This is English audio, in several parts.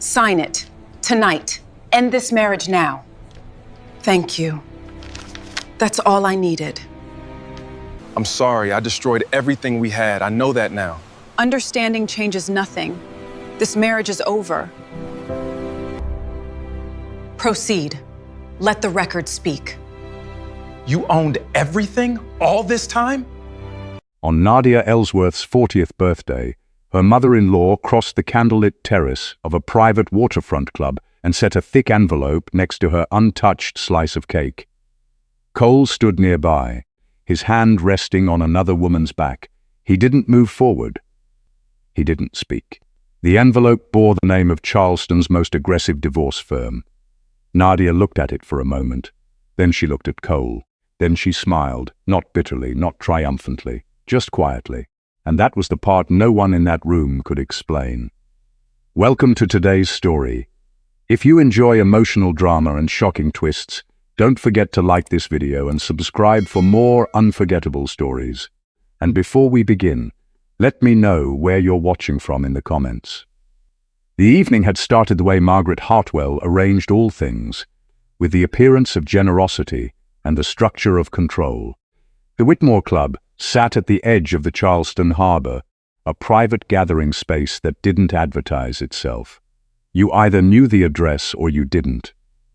Sign it. Tonight. End this marriage now. Thank you. That's all I needed. I'm sorry, I destroyed everything we had. I know that now. Understanding changes nothing. This marriage is over. Proceed. Let the record speak. You owned everything all this time? On Nadia Ellsworth's 40th birthday, her mother-in-law crossed the candlelit terrace of a private waterfront club and set a thick envelope next to her untouched slice of cake. Cole stood nearby, his hand resting on another woman's back. He didn't move forward. He didn't speak. The envelope bore the name of Charleston's most aggressive divorce firm. Nadia looked at it for a moment. Then she looked at Cole. Then she smiled, not bitterly, not triumphantly, just quietly. And that was the part no one in that room could explain. Welcome to today's story. If you enjoy emotional drama and shocking twists, don't forget to like this video and subscribe for more unforgettable stories. And before we begin, let me know where you're watching from in the comments. The evening had started the way Margaret Hartwell arranged all things, with the appearance of generosity and the structure of control. The Whitmore Club sat at the edge of the Charleston harbor, a private gathering space that didn't advertise itself. You either knew the address or you didn't.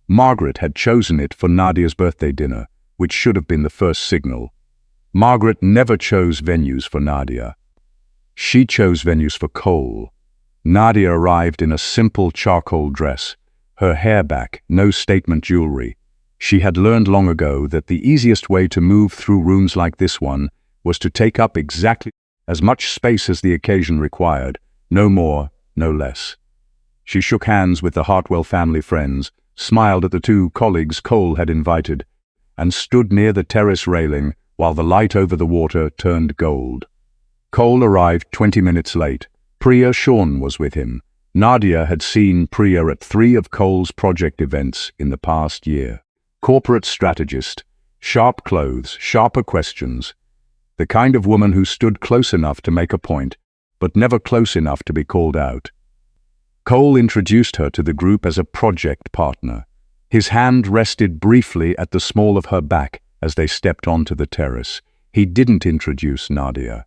Margaret had chosen it for Nadia's birthday dinner, which should have been the first signal. Margaret never chose venues for Nadia. She chose venues for Cole. Nadia arrived in a simple charcoal dress, her hair back, no statement jewelry. She had learned long ago that the easiest way to move through rooms like this one was to take up exactly as much space as the occasion required, no more, no less. She shook hands with the Hartwell family friends, smiled at the two colleagues Cole had invited, and stood near the terrace railing while the light over the water turned gold. Cole arrived 20 minutes late. Priya Shawn was with him. Nadia had seen Priya at 3 of Cole's project events in the past year. Corporate strategist, sharp clothes, sharper questions. The kind of woman who stood close enough to make a point, but never close enough to be called out. Cole introduced her to the group as a project partner. His hand rested briefly at the small of her back as they stepped onto the terrace. He didn't introduce Nadia.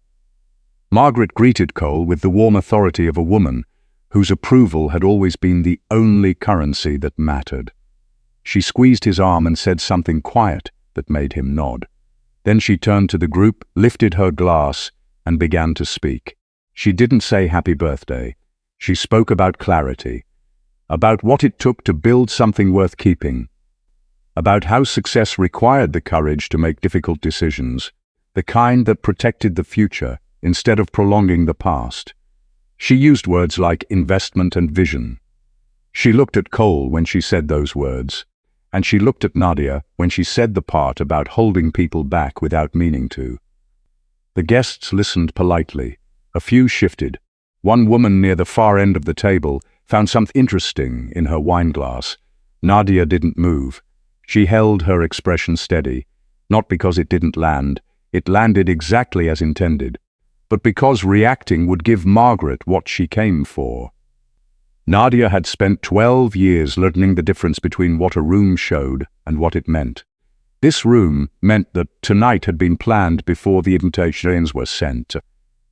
Margaret greeted Cole with the warm authority of a woman whose approval had always been the only currency that mattered. She squeezed his arm and said something quiet that made him nod. Then she turned to the group, lifted her glass, and began to speak. She didn't say happy birthday. She spoke about clarity, about what it took to build something worth keeping, about how success required the courage to make difficult decisions, the kind that protected the future instead of prolonging the past. She used words like investment and vision. She looked at Cole when she said those words, and she looked at Nadia when she said the part about holding people back without meaning to. The guests listened politely. A few shifted. One woman near the far end of the table found something interesting in her wineglass. Nadia didn't move. She held her expression steady, not because it didn't land. It landed exactly as intended, but because reacting would give Margaret what she came for. Nadia had spent 12 years learning the difference between what a room showed and what it meant. This room meant that tonight had been planned before the invitations were sent.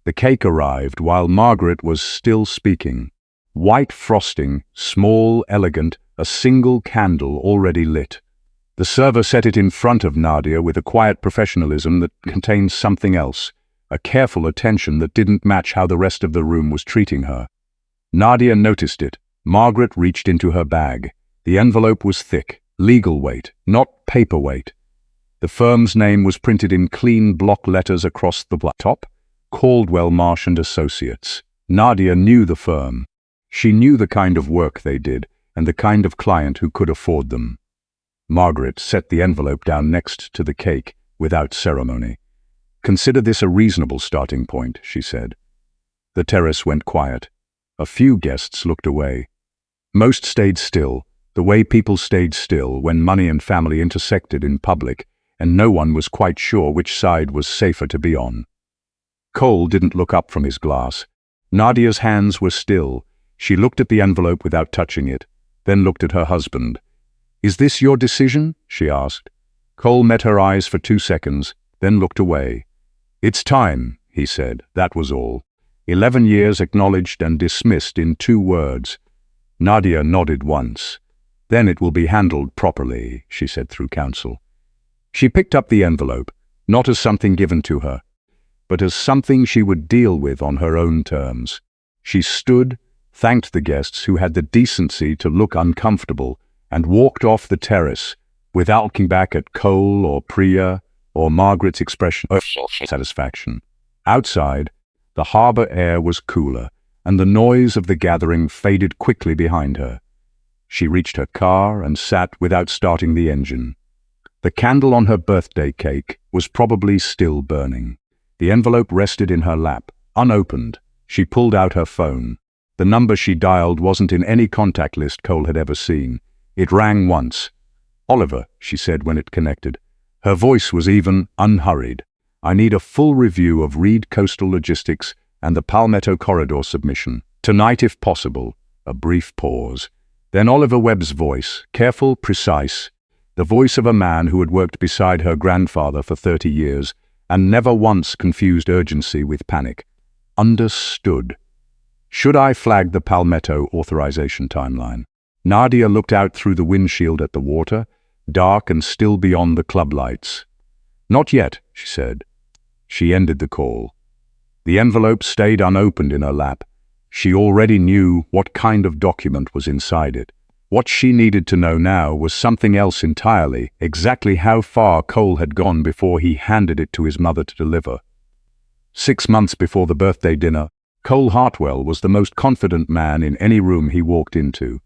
The cake arrived while Margaret was still speaking. White frosting, small, elegant, a single candle already lit. The server set it in front of Nadia with a quiet professionalism that contained something else, a careful attention that didn't match how the rest of the room was treating her. Nadia noticed it. Margaret reached into her bag. The envelope was thick, legal weight, not paperweight. The firm's name was printed in clean block letters across the top. Caldwell Marsh & Associates. Nadia knew the firm. She knew the kind of work they did and the kind of client who could afford them. Margaret set the envelope down next to the cake without ceremony. "Consider this a reasonable starting point," she said. The terrace went quiet. A few guests looked away. Most stayed still, the way people stayed still when money and family intersected in public, and no one was quite sure which side was safer to be on. Cole didn't look up from his glass. Nadia's hands were still. She looked at the envelope without touching it, then looked at her husband. "Is this your decision?" she asked. Cole met her eyes for 2 seconds, then looked away. "It's time," he said, that was all. 11 years acknowledged and dismissed in 2 words. Nadia nodded once. "Then it will be handled properly," she said through counsel. She picked up the envelope, not as something given to her, but as something she would deal with on her own terms. She stood, thanked the guests who had the decency to look uncomfortable, and walked off the terrace, without looking back at Cole or Priya or Margaret's expression of satisfaction. Outside, the harbor air was cooler, and the noise of the gathering faded quickly behind her. She reached her car and sat without starting the engine. The candle on her birthday cake was probably still burning. The envelope rested in her lap, unopened. She pulled out her phone. The number she dialed wasn't in any contact list Cole had ever seen. It rang once. "Oliver," she said when it connected. Her voice was even, unhurried. "I need a full review of Reed Coastal Logistics and the Palmetto Corridor submission. Tonight if possible." A brief pause. Then Oliver Webb's voice, careful, precise, the voice of a man who had worked beside her grandfather for 30 years and never once confused urgency with panic. "Understood. Should I flag the Palmetto authorization timeline?" Nadia looked out through the windshield at the water, dark and still beyond the club lights. "Not yet," she said. She ended the call. The envelope stayed unopened in her lap. She already knew what kind of document was inside it. What she needed to know now was something else entirely, exactly how far Cole had gone before he handed it to his mother to deliver. 6 months before the birthday dinner, Cole Hartwell was the most confident man in any room he walked into.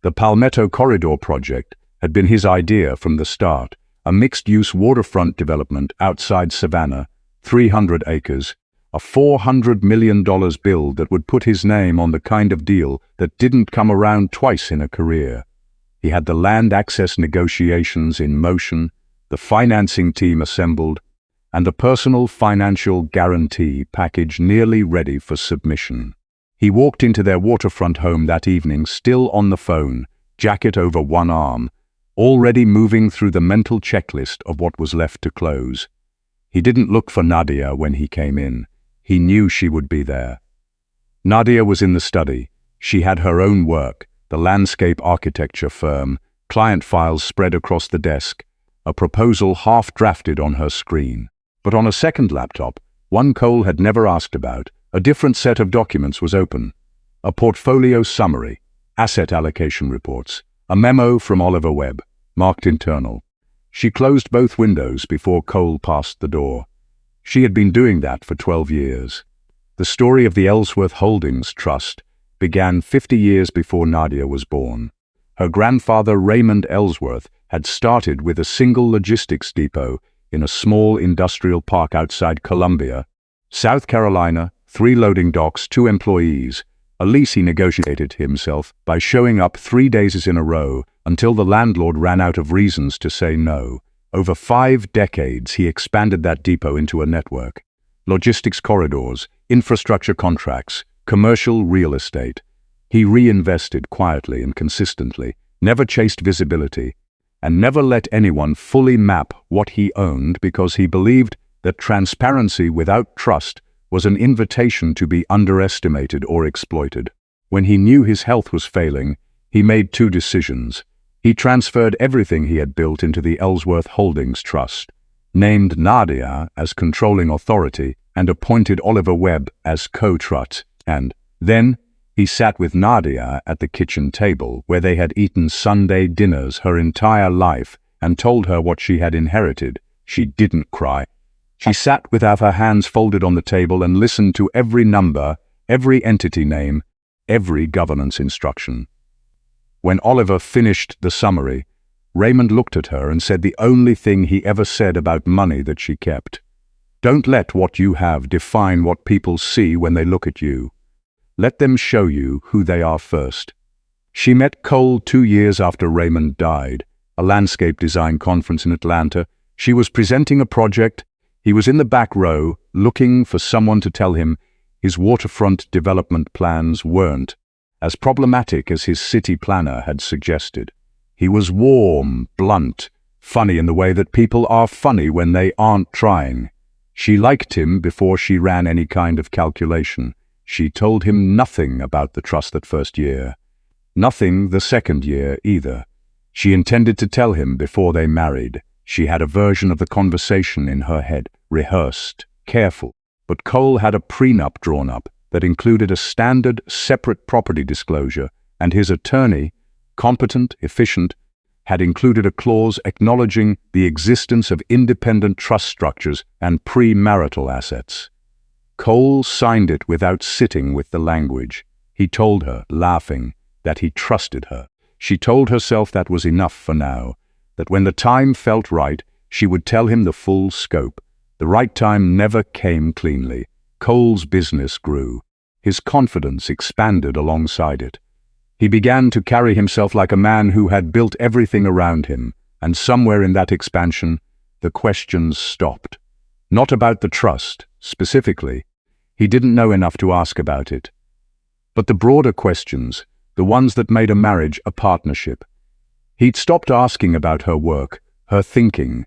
The Palmetto Corridor project had been his idea from the start, a mixed-use waterfront development outside Savannah, 300 acres, a $400 million bill that would put his name on the kind of deal that didn't come around twice in a career. He had the land access negotiations in motion, the financing team assembled, and a personal financial guarantee package nearly ready for submission. He walked into their waterfront home that evening still on the phone, jacket over one arm, already moving through the mental checklist of what was left to close. He didn't look for Nadia when he came in. He knew she would be there. Nadia was in the study. She had her own work, the landscape architecture firm, client files spread across the desk, a proposal half-drafted on her screen. But on a second laptop, one Cole had never asked about, a different set of documents was open. A portfolio summary, asset allocation reports, a memo from Oliver Webb, marked internal. She closed both windows before Cole passed the door. She had been doing that for 12 years. The story of the Ellsworth Holdings Trust began 50 years before Nadia was born. Her grandfather Raymond Ellsworth had started with a single logistics depot in a small industrial park outside Columbia, South Carolina, 3 loading docks, 2 employees, a lease he negotiated himself by showing up 3 days in a row until the landlord ran out of reasons to say no. Over 5 decades, he expanded that depot into a network. Logistics corridors, infrastructure contracts, commercial real estate. He reinvested quietly and consistently, never chased visibility, and never let anyone fully map what he owned because he believed that transparency without trust was an invitation to be underestimated or exploited. When he knew his health was failing, he made 2 decisions. He transferred everything he had built into the Ellsworth Holdings Trust, named Nadia as controlling authority, and appointed Oliver Webb as co-trust. And then he sat with Nadia at the kitchen table where they had eaten Sunday dinners her entire life and told her what she had inherited. She didn't cry. She sat without her hands folded on the table and listened to every number, every entity name, every governance instruction. When Oliver finished the summary, Raymond looked at her and said the only thing he ever said about money that she kept. "Don't let what you have define what people see when they look at you. Let them show you who they are first." She met Cole 2 years after Raymond died, a landscape design conference in Atlanta. She was presenting a project. He was in the back row, looking for someone to tell him his waterfront development plans weren't as problematic as his city planner had suggested. He was warm, blunt, funny in the way that people are funny when they aren't trying. She liked him before she ran any kind of calculation. She told him nothing about the trust that first year. Nothing the second year either. She intended to tell him before they married. She had a version of the conversation in her head, rehearsed, careful. But Cole had a prenup drawn up that included a standard, separate property disclosure, and his attorney, competent, efficient, had included a clause acknowledging the existence of independent trust structures and premarital assets. Cole signed it without sitting with the language. He told her, laughing, that he trusted her. She told herself that was enough for now, that when the time felt right, she would tell him the full scope. The right time never came cleanly. Cole's business grew. His confidence expanded alongside it. He began to carry himself like a man who had built everything around him, and somewhere in that expansion, the questions stopped. Not about the trust, specifically. He didn't know enough to ask about it. But the broader questions, the ones that made a marriage a partnership. He'd stopped asking about her work, her thinking,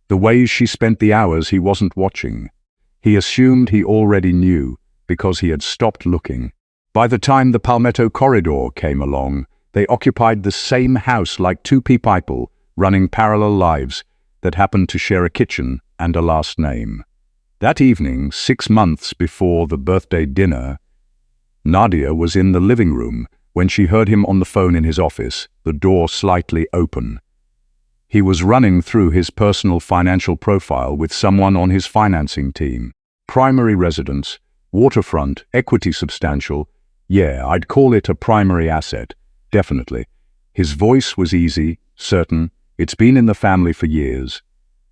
the ways she spent the hours he wasn't watching. He assumed he already knew, because he had stopped looking. By the time the Palmetto Corridor came along, they occupied the same house like two people running parallel lives that happened to share a kitchen and a last name. That evening, 6 months before the birthday dinner, Nadia was in the living room when she heard him on the phone in his office, the door slightly open. He was running through his personal financial profile with someone on his financing team. Primary residence, waterfront, equity substantial. Yeah, I'd call it a primary asset, definitely. His voice was easy, certain. It's been in the family for years.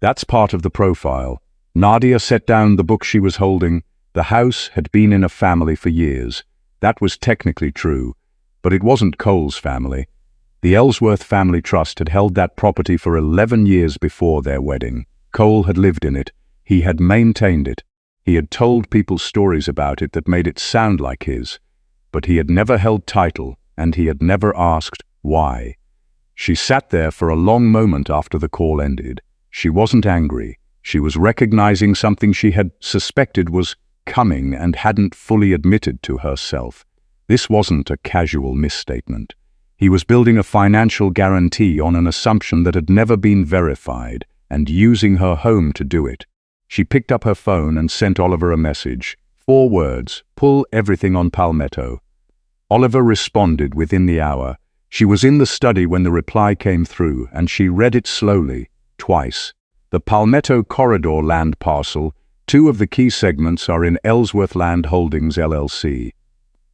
That's part of the profile. Nadia set down the book she was holding. The house had been in a family for years. That was technically true, but it wasn't Cole's family. The Ellsworth family trust had held that property for 11 years before their wedding. Cole had lived in it. He had maintained it. He had told people stories about it that made it sound like his. But he had never held title, and he had never asked why. She sat there for a long moment after the call ended. She wasn't angry. She was recognizing something she had suspected was coming and hadn't fully admitted to herself. This wasn't a casual misstatement. He was building a financial guarantee on an assumption that had never been verified, and using her home to do it. She picked up her phone and sent Oliver a message. 4 words, pull everything on Palmetto. Oliver responded within the hour. She was in the study when the reply came through, and she read it slowly, twice. The Palmetto Corridor land parcel, 2 of the key segments are in Ellsworth Land Holdings LLC.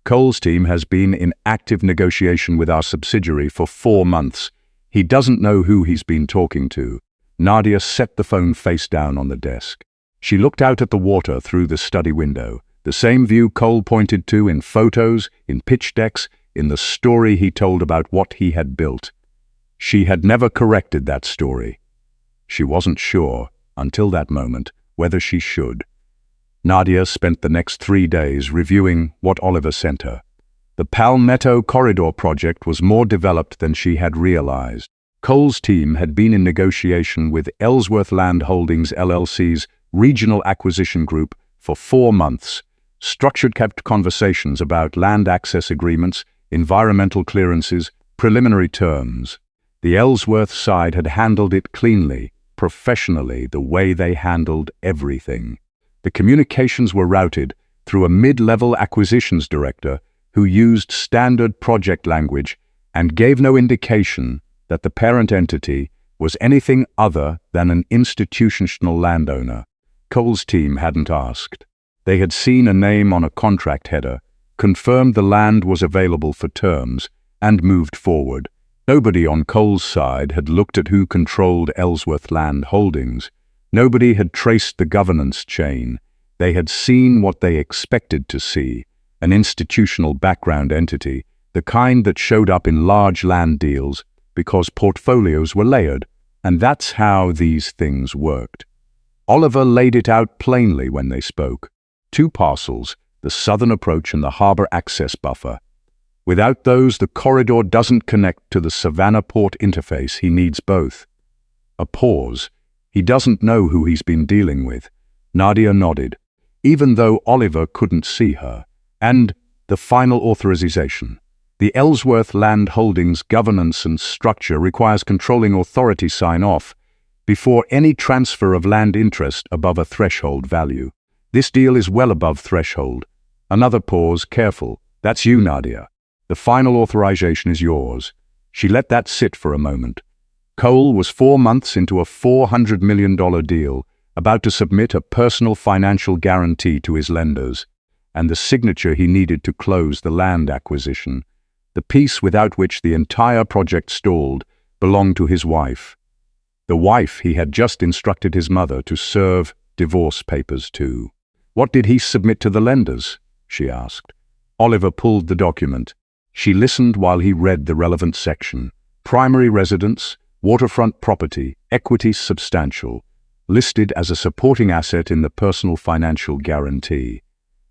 Cole's team has been in active negotiation with our subsidiary for 4 months. He doesn't know who he's been talking to. Nadia set the phone face down on the desk. She looked out at the water through the study window, the same view Cole pointed to in photos, in pitch decks, in the story he told about what he had built. She had never corrected that story. She wasn't sure, until that moment, whether she should. Nadia spent the next 3 days reviewing what Oliver sent her. The Palmetto Corridor project was more developed than she had realized. Cole's team had been in negotiation with Ellsworth Land Holdings LLC's Regional Acquisition Group for 4 months. Structured kept conversations about land access agreements, environmental clearances, preliminary terms. The Ellsworth side had handled it cleanly, professionally, the way they handled everything. The communications were routed through a mid-level acquisitions director who used standard project language and gave no indication that the parent entity was anything other than an institutional landowner. Cole's team hadn't asked. They had seen a name on a contract header, confirmed the land was available for terms, and moved forward. Nobody on Cole's side had looked at who controlled Ellsworth Land Holdings. Nobody had traced the governance chain. They had seen what they expected to see, an institutional background entity, the kind that showed up in large land deals because portfolios were layered, and that's how these things worked. Oliver laid it out plainly when they spoke. 2 parcels, the southern approach and the harbor access buffer. Without those, the corridor doesn't connect to the Savannah Port interface. He needs both. A pause. He doesn't know who he's been dealing with. Nadia nodded, even though Oliver couldn't see her. And the final authorization. The Ellsworth Land Holdings governance and structure requires controlling authority sign-off before any transfer of land interest above a threshold value. This deal is well above threshold. Another pause. Careful. That's you, Nadia. The final authorization is yours. She let that sit for a moment. Cole was 4 months into a $400 million deal, about to submit a personal financial guarantee to his lenders, and the signature he needed to close the land acquisition. The piece without which the entire project stalled belonged to his wife. The wife he had just instructed his mother to serve divorce papers to. What did he submit to the lenders? She asked. Oliver pulled the document. She listened while he read the relevant section. Primary residence, waterfront property, equity substantial, listed as a supporting asset in the personal financial guarantee.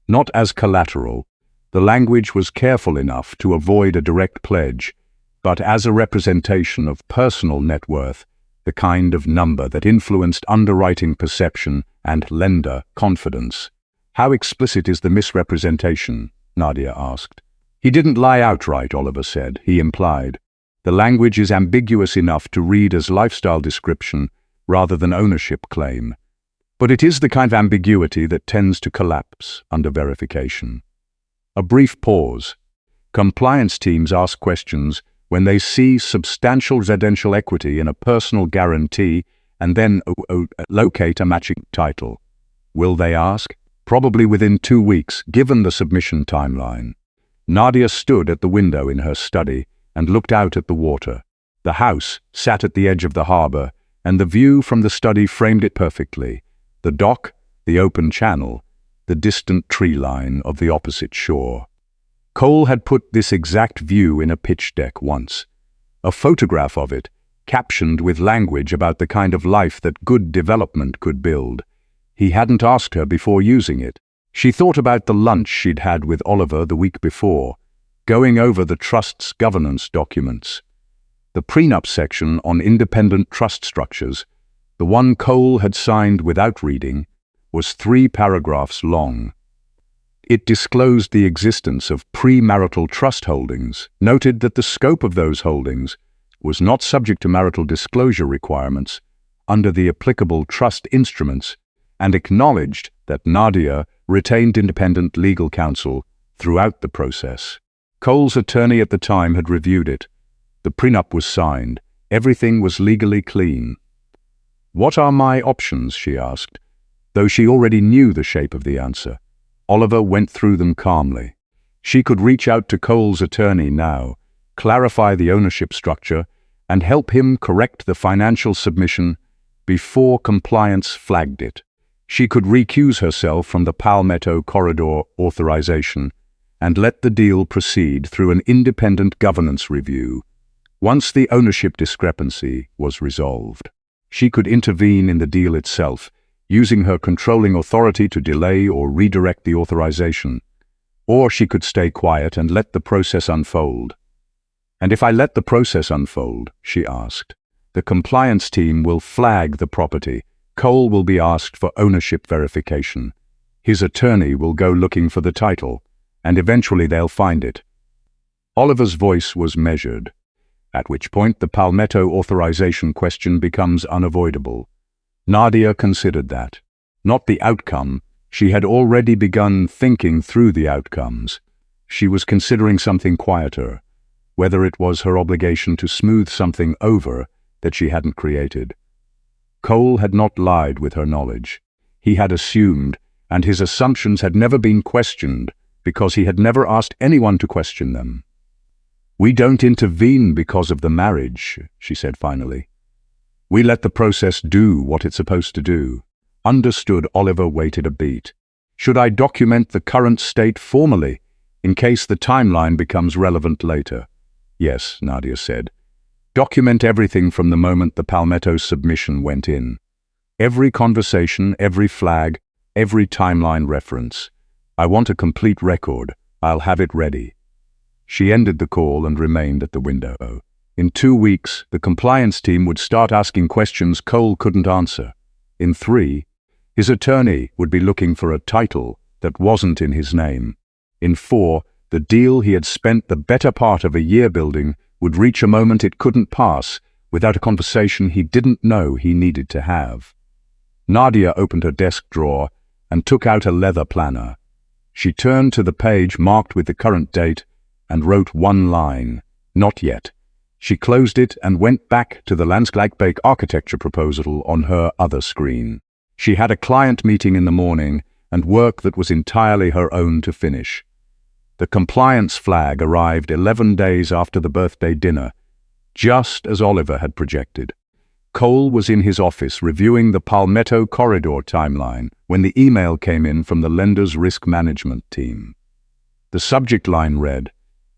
Not as collateral. The language was careful enough to avoid a direct pledge, but as a representation of personal net worth, the kind of number that influenced underwriting perception and lender confidence. How explicit is the misrepresentation? Nadia asked. He didn't lie outright, Oliver said. He implied. The language is ambiguous enough to read as lifestyle description rather than ownership claim. But it is the kind of ambiguity that tends to collapse under verification. A brief pause. Compliance teams ask questions when they see substantial residential equity in a personal guarantee and then locate a matching title. Will they ask? Probably within 2 weeks, given the submission timeline. Nadia stood at the window in her study and looked out at the water. The house sat at the edge of the harbor, and the view from the study framed it perfectly. The dock, the open channel, the distant tree line of the opposite shore. Cole had put this exact view in a pitch deck once. A photograph of it, captioned with language about the kind of life that good development could build. He hadn't asked her before using it. She thought about the lunch she'd had with Oliver the week before, going over the trust's governance documents. The prenup section on independent trust structures, the one Cole had signed without reading, was 3 paragraphs long. It disclosed the existence of premarital trust holdings, noted that the scope of those holdings was not subject to marital disclosure requirements under the applicable trust instruments, and acknowledged that Nadia retained independent legal counsel throughout the process. Cole's attorney at the time had reviewed it. The prenup was signed. Everything was legally clean. "What are my options?" she asked, though she already knew the shape of the answer. Oliver went through them calmly. She could reach out to Cole's attorney now, clarify the ownership structure, and help him correct the financial submission before compliance flagged it. She could recuse herself from the Palmetto Corridor authorization and let the deal proceed through an independent governance review. Once the ownership discrepancy was resolved, she could intervene in the deal itself, using her controlling authority to delay or redirect the authorization. Or she could stay quiet and let the process unfold. "And if I let the process unfold," she asked, "the compliance team will flag the property. Cole will be asked for ownership verification. His attorney will go looking for the title, and eventually they'll find it." Oliver's voice was measured, at which point the Palmetto authorization question becomes unavoidable. Nadia considered that. Not the outcome. She had already begun thinking through the outcomes. She was considering something quieter, whether it was her obligation to smooth something over that she hadn't created. Cole had not lied with her knowledge. He had assumed, and his assumptions had never been questioned because he had never asked anyone to question them. "We don't intervene because of the marriage," she said finally. "We let the process do what it's supposed to do." Understood. Oliver waited a beat. "Should I document the current state formally, in case the timeline becomes relevant later?" "Yes," Nadia said. "Document everything from the moment the Palmetto submission went in. Every conversation, every flag, every timeline reference. I want a complete record. I'll have it ready." She ended the call and remained at the window. In 2 weeks, the compliance team would start asking questions Cole couldn't answer. In 3, his attorney would be looking for a title that wasn't in his name. In 4, the deal he had spent the better part of a year building would reach a moment it couldn't pass without a conversation he didn't know he needed to have. Nadia opened her desk drawer and took out a leather planner. She turned to the page marked with the current date and wrote one line, "Not yet." She closed it and went back to the landscape architecture proposal on her other screen. She had a client meeting in the morning and work that was entirely her own to finish. The compliance flag arrived 11 days after the birthday dinner, just as Oliver had projected. Cole was in his office reviewing the Palmetto Corridor timeline when the email came in from the lender's risk management team. The subject line read,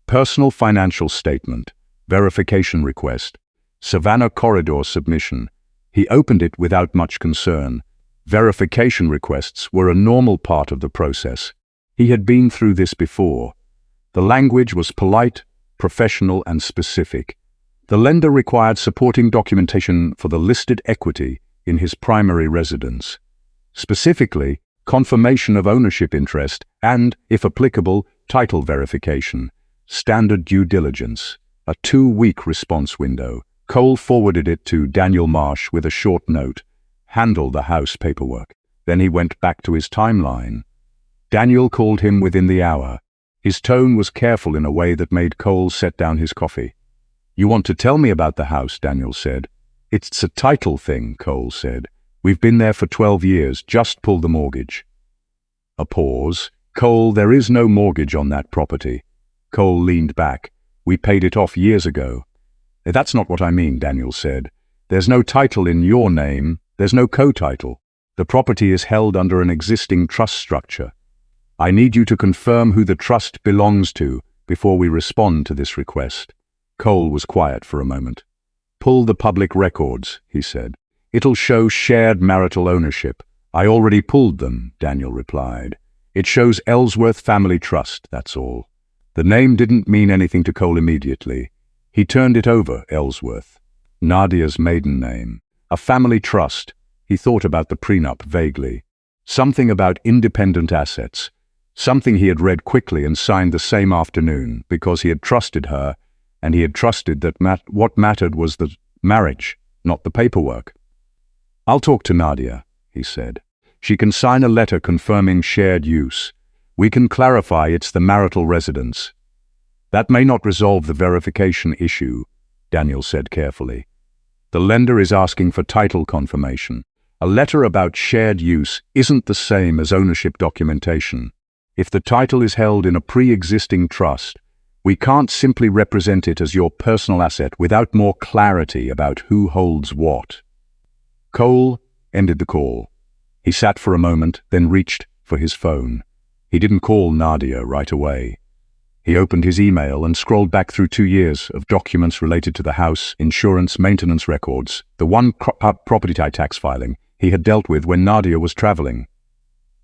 "Personal financial statement, verification request, Savannah Corridor submission." He opened it without much concern. Verification requests were a normal part of the process. He had been through this before. The language was polite, professional, and specific. The lender required supporting documentation for the listed equity in his primary residence. Specifically, confirmation of ownership interest and, if applicable, title verification. Standard due diligence. A 2-week response window. Cole forwarded it to Daniel Marsh with a short note. "Handle the house paperwork." Then he went back to his timeline. Daniel called him within the hour. His tone was careful in a way that made Cole set down his coffee. "You want to tell me about the house," Daniel said. "It's a title thing," Cole said. "We've been there for 12 years, just pulled the mortgage." A pause. "Cole, there is no mortgage on that property." Cole leaned back. "We paid it off years ago." "That's not what I mean," Daniel said. "There's no title in your name. There's no co-title. The property is held under an existing trust structure. I need you to confirm who the trust belongs to before we respond to this request." Cole was quiet for a moment. "Pull the public records," he said. "It'll show shared marital ownership." "I already pulled them," Daniel replied. "It shows Ellsworth Family Trust, that's all." The name didn't mean anything to Cole immediately. He turned it over, Ellsworth. Nadia's maiden name. A family trust. He thought about the prenup vaguely. Something about independent assets. Something he had read quickly and signed the same afternoon because he had trusted her, and he had trusted that what mattered was the marriage, not the paperwork. "I'll talk to Nadia," he said. "She can sign a letter confirming shared use. We can clarify it's the marital residence." "That may not resolve the verification issue," Daniel said carefully. "The lender is asking for title confirmation. A letter about shared use isn't the same as ownership documentation. If the title is held in a pre-existing trust, we can't simply represent it as your personal asset without more clarity about who holds what." Cole ended the call. He sat for a moment, then reached for his phone. He didn't call Nadia right away. He opened his email and scrolled back through 2 years of documents related to the house, insurance, maintenance records, the one property tax filing he had dealt with when Nadia was traveling.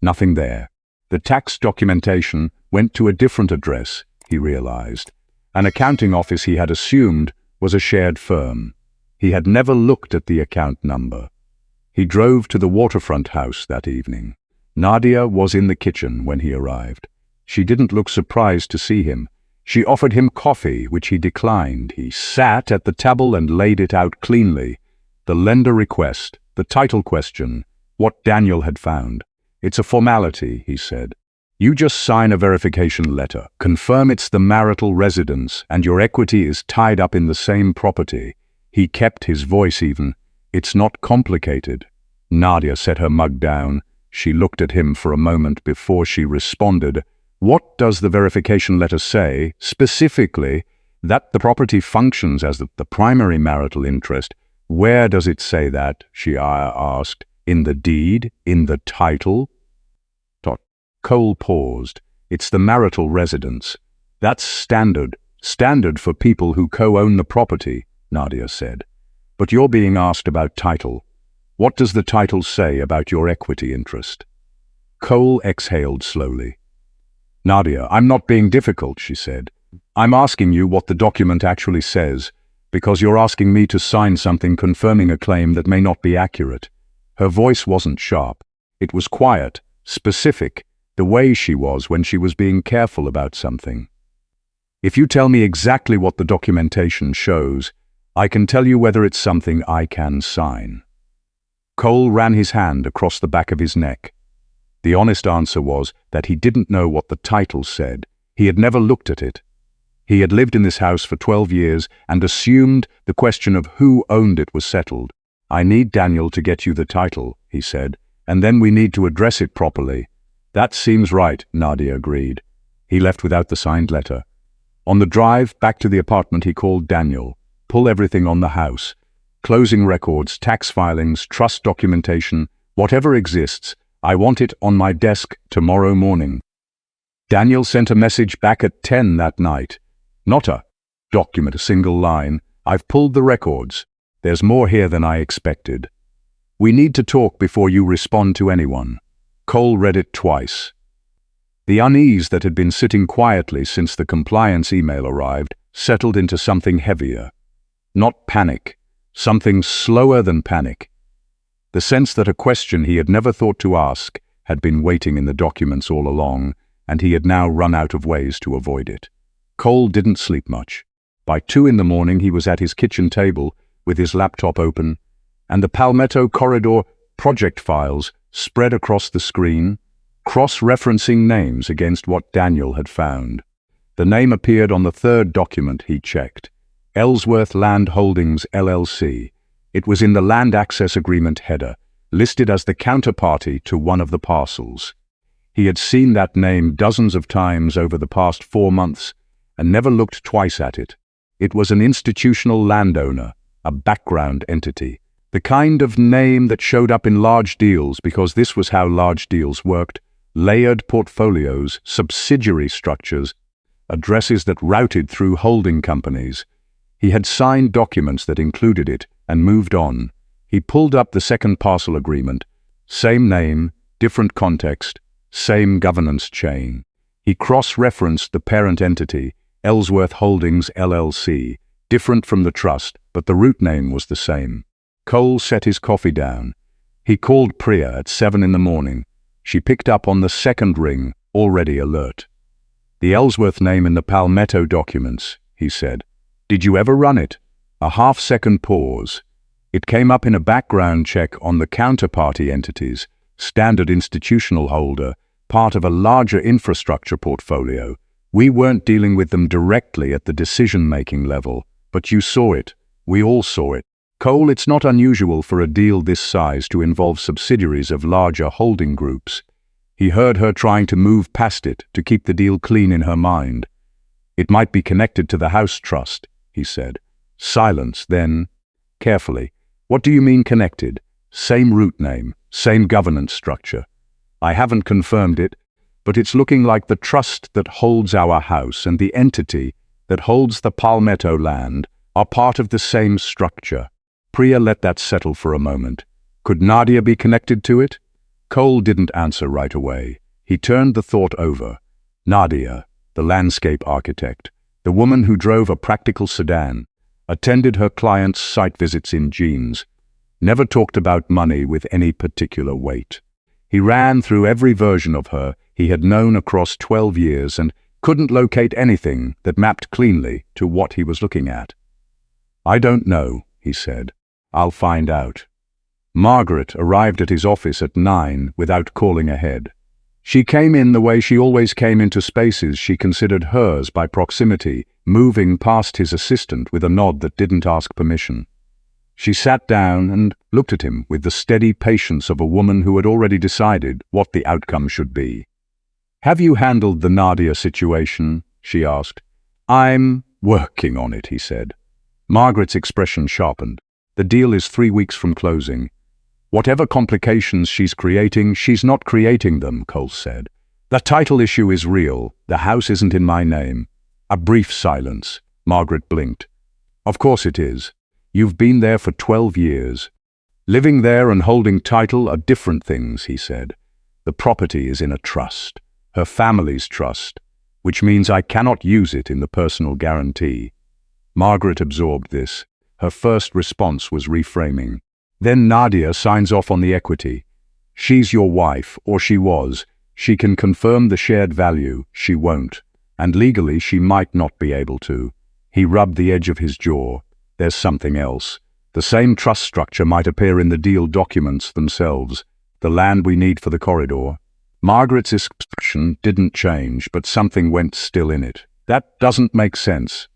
Nothing there. The tax documentation went to a different address, he realized. An accounting office he had assumed was a shared firm. He had never looked at the account number. He drove to the waterfront house that evening. Nadia was in the kitchen when he arrived. She didn't look surprised to see him. She offered him coffee, which he declined. He sat at the table and laid it out cleanly. The lender request, the title question, what Daniel had found. "It's a formality," he said. "You just sign a verification letter, confirm it's the marital residence, and your equity is tied up in the same property." He kept his voice even. "It's not complicated." Nadia set her mug down. She looked at him for a moment before she responded. "What does the verification letter say, specifically, that the property functions as the primary marital interest? Where does it say that?" she asked. "In the deed? In the title?" Cole paused. "It's the marital residence. That's standard for people who co-own the property," Nadia said. "But you're being asked about title. What does the title say about your equity interest?" Cole exhaled slowly. "Nadia, I'm not being difficult," she said. I'm asking you what the document actually says, because you're asking me to sign something confirming a claim that may not be accurate. Her voice wasn't sharp. It was quiet, specific, the way she was when she was being careful about something. If you tell me exactly what the documentation shows, I can tell you whether it's something I can sign. Cole ran his hand across the back of his neck. The honest answer was that he didn't know what the title said. He had never looked at it. He had lived in this house for 12 years and assumed the question of who owned it was settled. I need Daniel to get you the title, he said, and then we need to address it properly. That seems right, Nadia agreed. He left without the signed letter. On the drive back to the apartment, he called Daniel. Pull everything on the house. Closing records, tax filings, trust documentation, whatever exists, I want it on my desk tomorrow morning. Daniel sent a message back at 10 that night. Not a document, a single line. I've pulled the records. There's more here than I expected. We need to talk before you respond to anyone. Cole read it twice. The unease that had been sitting quietly since the compliance email arrived settled into something heavier. Not panic, something slower than panic. The sense that a question he had never thought to ask had been waiting in the documents all along, and he had now run out of ways to avoid it. Cole didn't sleep much. By 2 in the morning he was at his kitchen table with his laptop open, and the Palmetto Corridor project files spread across the screen, cross-referencing names against what Daniel had found. The name appeared on the third document he checked. Ellsworth Land Holdings, LLC. It was in the Land Access Agreement header, listed as the counterparty to one of the parcels. He had seen that name dozens of times over the past 4 months, and never looked twice at it. It was an institutional landowner, a background entity, the kind of name that showed up in large deals because this was how large deals worked: layered portfolios, subsidiary structures, addresses that routed through holding companies. He had signed documents that included it and moved on. He pulled up the second parcel agreement. Same name, different context, same governance chain. He cross-referenced the parent entity, Ellsworth Holdings, LLC, different from the trust, but the root name was the same. Cole set his coffee down. He called Priya at 7 in the morning. She picked up on the second ring, already alert. The Ellsworth name in the Palmetto documents, he said. Did you ever run it? A half-second pause. It came up in a background check on the counterparty entities, standard institutional holder, part of a larger infrastructure portfolio. We weren't dealing with them directly at the decision-making level, but you saw it. We all saw it. Cole, it's not unusual for a deal this size to involve subsidiaries of larger holding groups. He heard her trying to move past it to keep the deal clean in her mind. It might be connected to the house trust, he said. Silence, then, carefully. What do you mean connected? Same root name, same governance structure. I haven't confirmed it, but it's looking like the trust that holds our house and the entity that holds the Palmetto land are part of the same structure. Priya let that settle for a moment. Could Nadia be connected to it? Cole didn't answer right away. He turned the thought over. Nadia, the landscape architect, the woman who drove a practical sedan, attended her clients' site visits in jeans, never talked about money with any particular weight. He ran through every version of her he had known across 12 years and couldn't locate anything that mapped cleanly to what he was looking at. I don't know, he said. I'll find out. Margaret arrived at his office at 9 without calling ahead. She came in the way she always came into spaces she considered hers by proximity, moving past his assistant with a nod that didn't ask permission. She sat down and looked at him with the steady patience of a woman who had already decided what the outcome should be. Have you handled the Nadia situation? She asked. I'm working on it, he said. Margaret's expression sharpened. The deal is 3 weeks from closing. Whatever complications she's not creating them, Cole said. The title issue is real. The house isn't in my name. A brief silence. Margaret blinked. Of course it is. You've been there for 12 years. Living there and holding title are different things, he said. The property is in a trust. Her family's trust. which means I cannot use it in the personal guarantee. Margaret absorbed this. Her first response was reframing. Then Nadia signs off on the equity. She's your wife, or she was. She can confirm the shared value, she won't. And legally she might not be able to. He rubbed the edge of his jaw. There's something else. The same trust structure might appear in the deal documents themselves. The land we need for the corridor. Margaret's expression didn't change, but something went still in it. That doesn't make sense.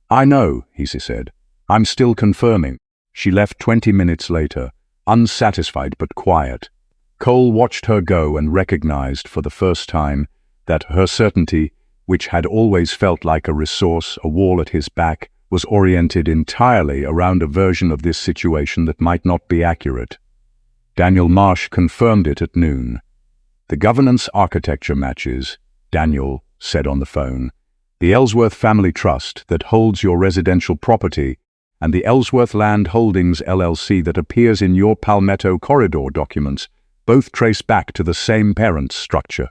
I know, he said. I'm still confirming. She left 20 minutes later, unsatisfied but quiet. Cole watched her go and recognized for the first time that her certainty, which had always felt like a resource, a wall at his back, was oriented entirely around a version of this situation that might not be accurate. Daniel Marsh confirmed it at noon. The governance architecture matches, Daniel said on the phone. The Ellsworth Family Trust that holds your residential property and the Ellsworth Land Holdings LLC that appears in your Palmetto Corridor documents both trace back to the same parent structure.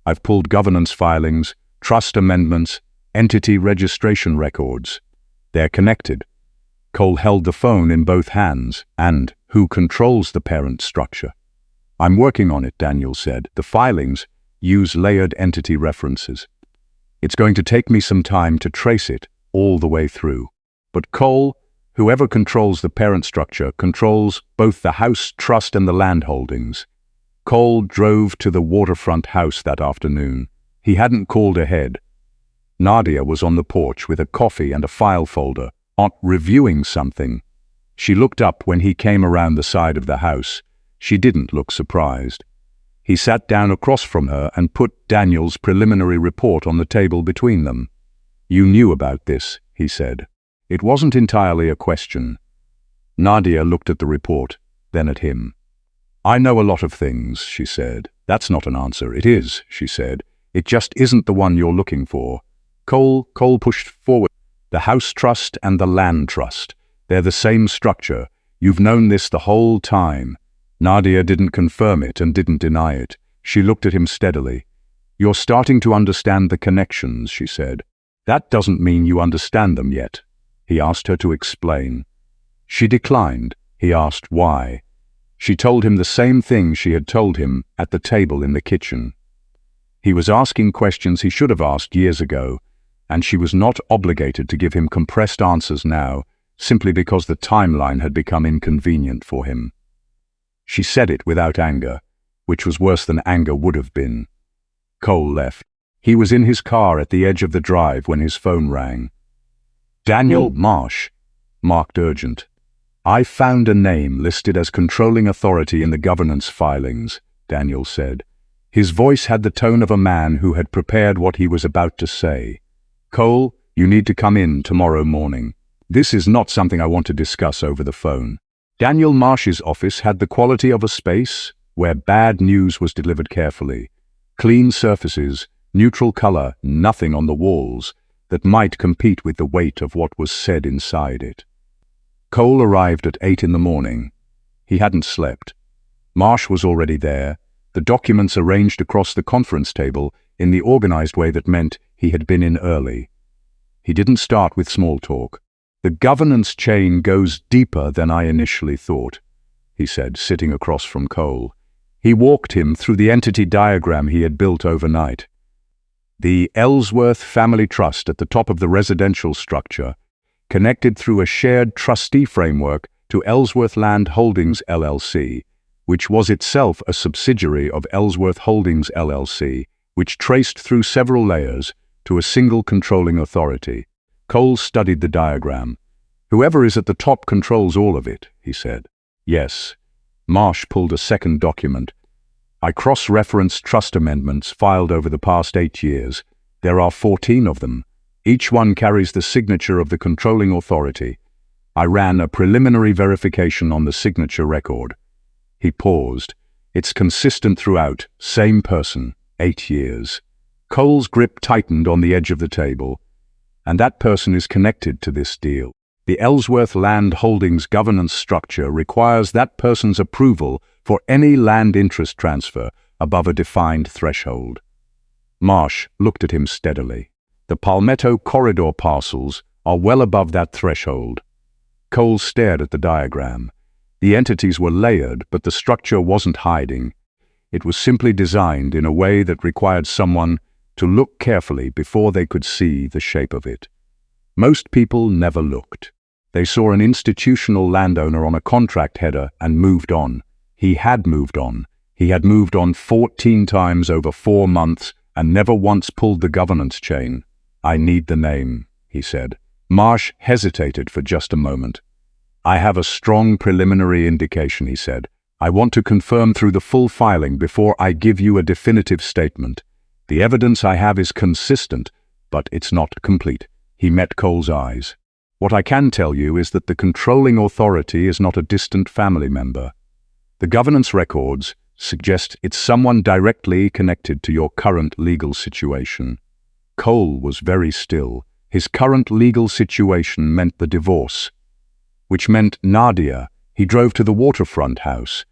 I've pulled governance filings, trust amendments, entity registration records. They're connected. Cole held the phone in both hands. And who controls the parent structure? I'm working on it, Daniel said. The filings use layered entity references. It's going to take me some time to trace it all the way through. But Cole, whoever controls the parent structure, controls both the house trust and the land holdings. Cole drove to the waterfront house that afternoon. He hadn't called ahead. Nadia was on the porch with a coffee and a file folder, reviewing something. She looked up when he came around the side of the house. She didn't look surprised. He sat down across from her and put Daniel's preliminary report on the table between them. You knew about this, he said. It wasn't entirely a question. Nadia looked at the report, then at him. I know a lot of things, she said. That's not an answer. It is, she said. It just isn't the one you're looking for. Cole pushed forward. The house trust and the land trust. They're the same structure. You've known this the whole time. Nadia didn't confirm it and didn't deny it. She looked at him steadily. You're starting to understand the connections, she said. That doesn't mean you understand them yet. He asked her to explain. She declined. He asked why. She told him the same thing she had told him at the table in the kitchen. He was asking questions he should have asked years ago, and she was not obligated to give him compressed answers now, simply because the timeline had become inconvenient for him. She said it without anger, which was worse than anger would have been. Cole left. He was in his car at the edge of the drive when his phone rang. Daniel Marsh, marked urgent. I found a name listed as controlling authority in the governance filings, Daniel said. His voice had the tone of a man who had prepared what he was about to say. Cole, you need to come in tomorrow morning. This is not something I want to discuss over the phone. Daniel Marsh's office had the quality of a space where bad news was delivered carefully. Clean surfaces, neutral color, nothing on the walls that might compete with the weight of what was said inside it. Cole arrived at 8 in the morning. He hadn't slept. Marsh was already there, the documents arranged across the conference table in the organized way that meant he had been in early. He didn't start with small talk. The governance chain goes deeper than I initially thought, he said, sitting across from Cole. He walked him through the entity diagram he had built overnight. The Ellsworth Family Trust at the top of the residential structure, connected through a shared trustee framework to Ellsworth Land Holdings LLC, which was itself a subsidiary of Ellsworth Holdings LLC, which traced through several layers to a single controlling authority. Cole studied the diagram. Whoever is at the top controls all of it, he said. Yes. Marsh pulled a second document. I cross-referenced trust amendments filed over the past 8 years. There are 14 of them. Each one carries the signature of the controlling authority. I ran a preliminary verification on the signature record. He paused. It's consistent throughout. Same person. 8 years. Cole's grip tightened on the edge of the table. And that person is connected to this deal. The Ellsworth Land Holdings governance structure requires that person's approval for any land interest transfer above a defined threshold. Marsh looked at him steadily. The Palmetto corridor parcels are well above that threshold. Cole stared at the diagram. The entities were layered, but the structure wasn't hiding. It was simply designed in a way that required someone to look carefully before they could see the shape of it. Most people never looked. They saw an institutional landowner on a contract header and moved on. He had moved on. He had moved on 14 times over 4 months and never once pulled the governance chain. "I need the name," he said. Marsh hesitated for just a moment. "I have a strong preliminary indication," he said. "I want to confirm through the full filing before I give you a definitive statement. The evidence I have is consistent, but it's not complete." He met Cole's eyes. "What I can tell you is that the controlling authority is not a distant family member. The governance records suggest it's someone directly connected to your current legal situation." Cole was very still. His current legal situation meant the divorce, which meant Nadia. He drove to the waterfront house.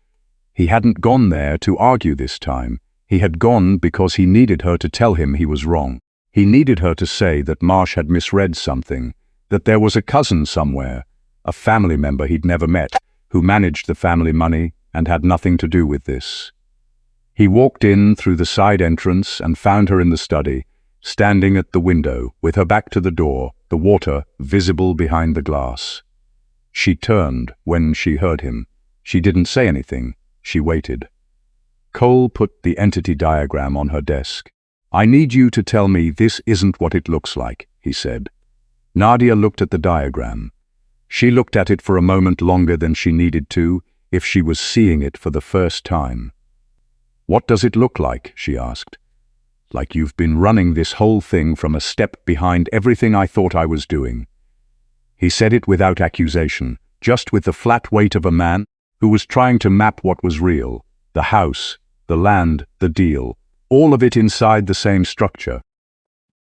He hadn't gone there to argue this time. He had gone because he needed her to tell him he was wrong. He needed her to say that Marsh had misread something, that there was a cousin somewhere, a family member he'd never met, who managed the family money and had nothing to do with this. He walked in through the side entrance and found her in the study, standing at the window, with her back to the door, the water visible behind the glass. She turned when she heard him. She didn't say anything. She waited. Cole put the entity diagram on her desk. "I need you to tell me this isn't what it looks like," he said. Nadia looked at the diagram. She looked at it for a moment longer than she needed to, if she was seeing it for the first time. "What does it look like?" she asked. "Like you've been running this whole thing from a step behind everything I thought I was doing." He said it without accusation, just with the flat weight of a man who was trying to map what was real: the house, the land, the deal, all of it inside the same structure.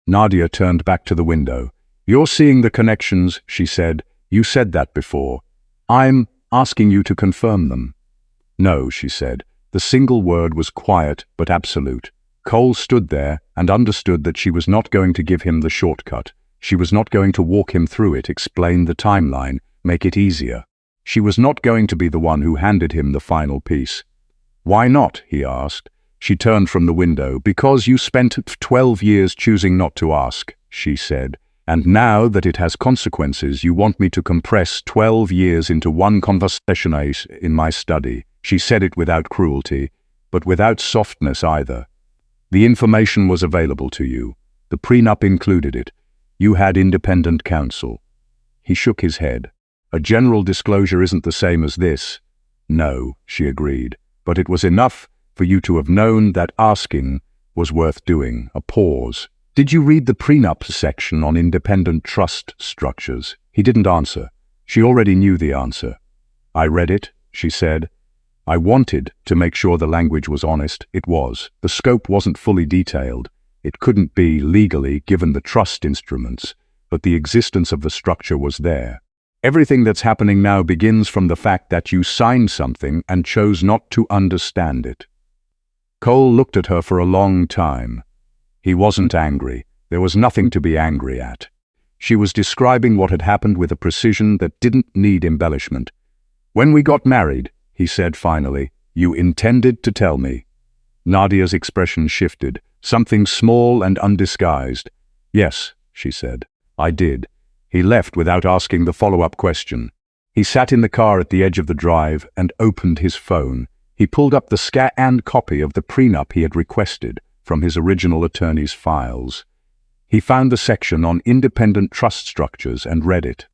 Nadia turned back to the window. "You're seeing the connections," she said. "You said that before. I'm asking you to confirm them." "No," she said. The single word was quiet but absolute. Cole stood there and understood that she was not going to give him the shortcut. She was not going to walk him through it, explain the timeline, make it easier. She was not going to be the one who handed him the final piece. "Why not?" he asked. She turned from the window. "Because you spent 12 years choosing not to ask," she said. "And now that it has consequences, you want me to compress 12 years into one conversation in my study." She said it without cruelty, but without softness either. "The information was available to you. The prenup included it. You had independent counsel." He shook his head. "A general disclosure isn't the same as this." "No," she agreed, "but it was enough for you to have known that asking was worth doing." A pause. "Did you read the prenup section on independent trust structures?" He didn't answer. She already knew the answer. "I read it," she said. "I wanted to make sure the language was honest. It was. The scope wasn't fully detailed. It couldn't be legally given the trust instruments, but the existence of the structure was there. Everything that's happening now begins from the fact that you signed something and chose not to understand it." Cole looked at her for a long time. He wasn't angry. There was nothing to be angry at. She was describing what had happened with a precision that didn't need embellishment. "When we got married," he said finally, "you intended to tell me." Nadia's expression shifted, something small and undisguised. "Yes," she said, "I did." He left without asking the follow-up question. He sat in the car at the edge of the drive and opened his phone. He pulled up the scanned copy of the prenup he had requested from his original attorney's files. He found the section on independent trust structures and read it.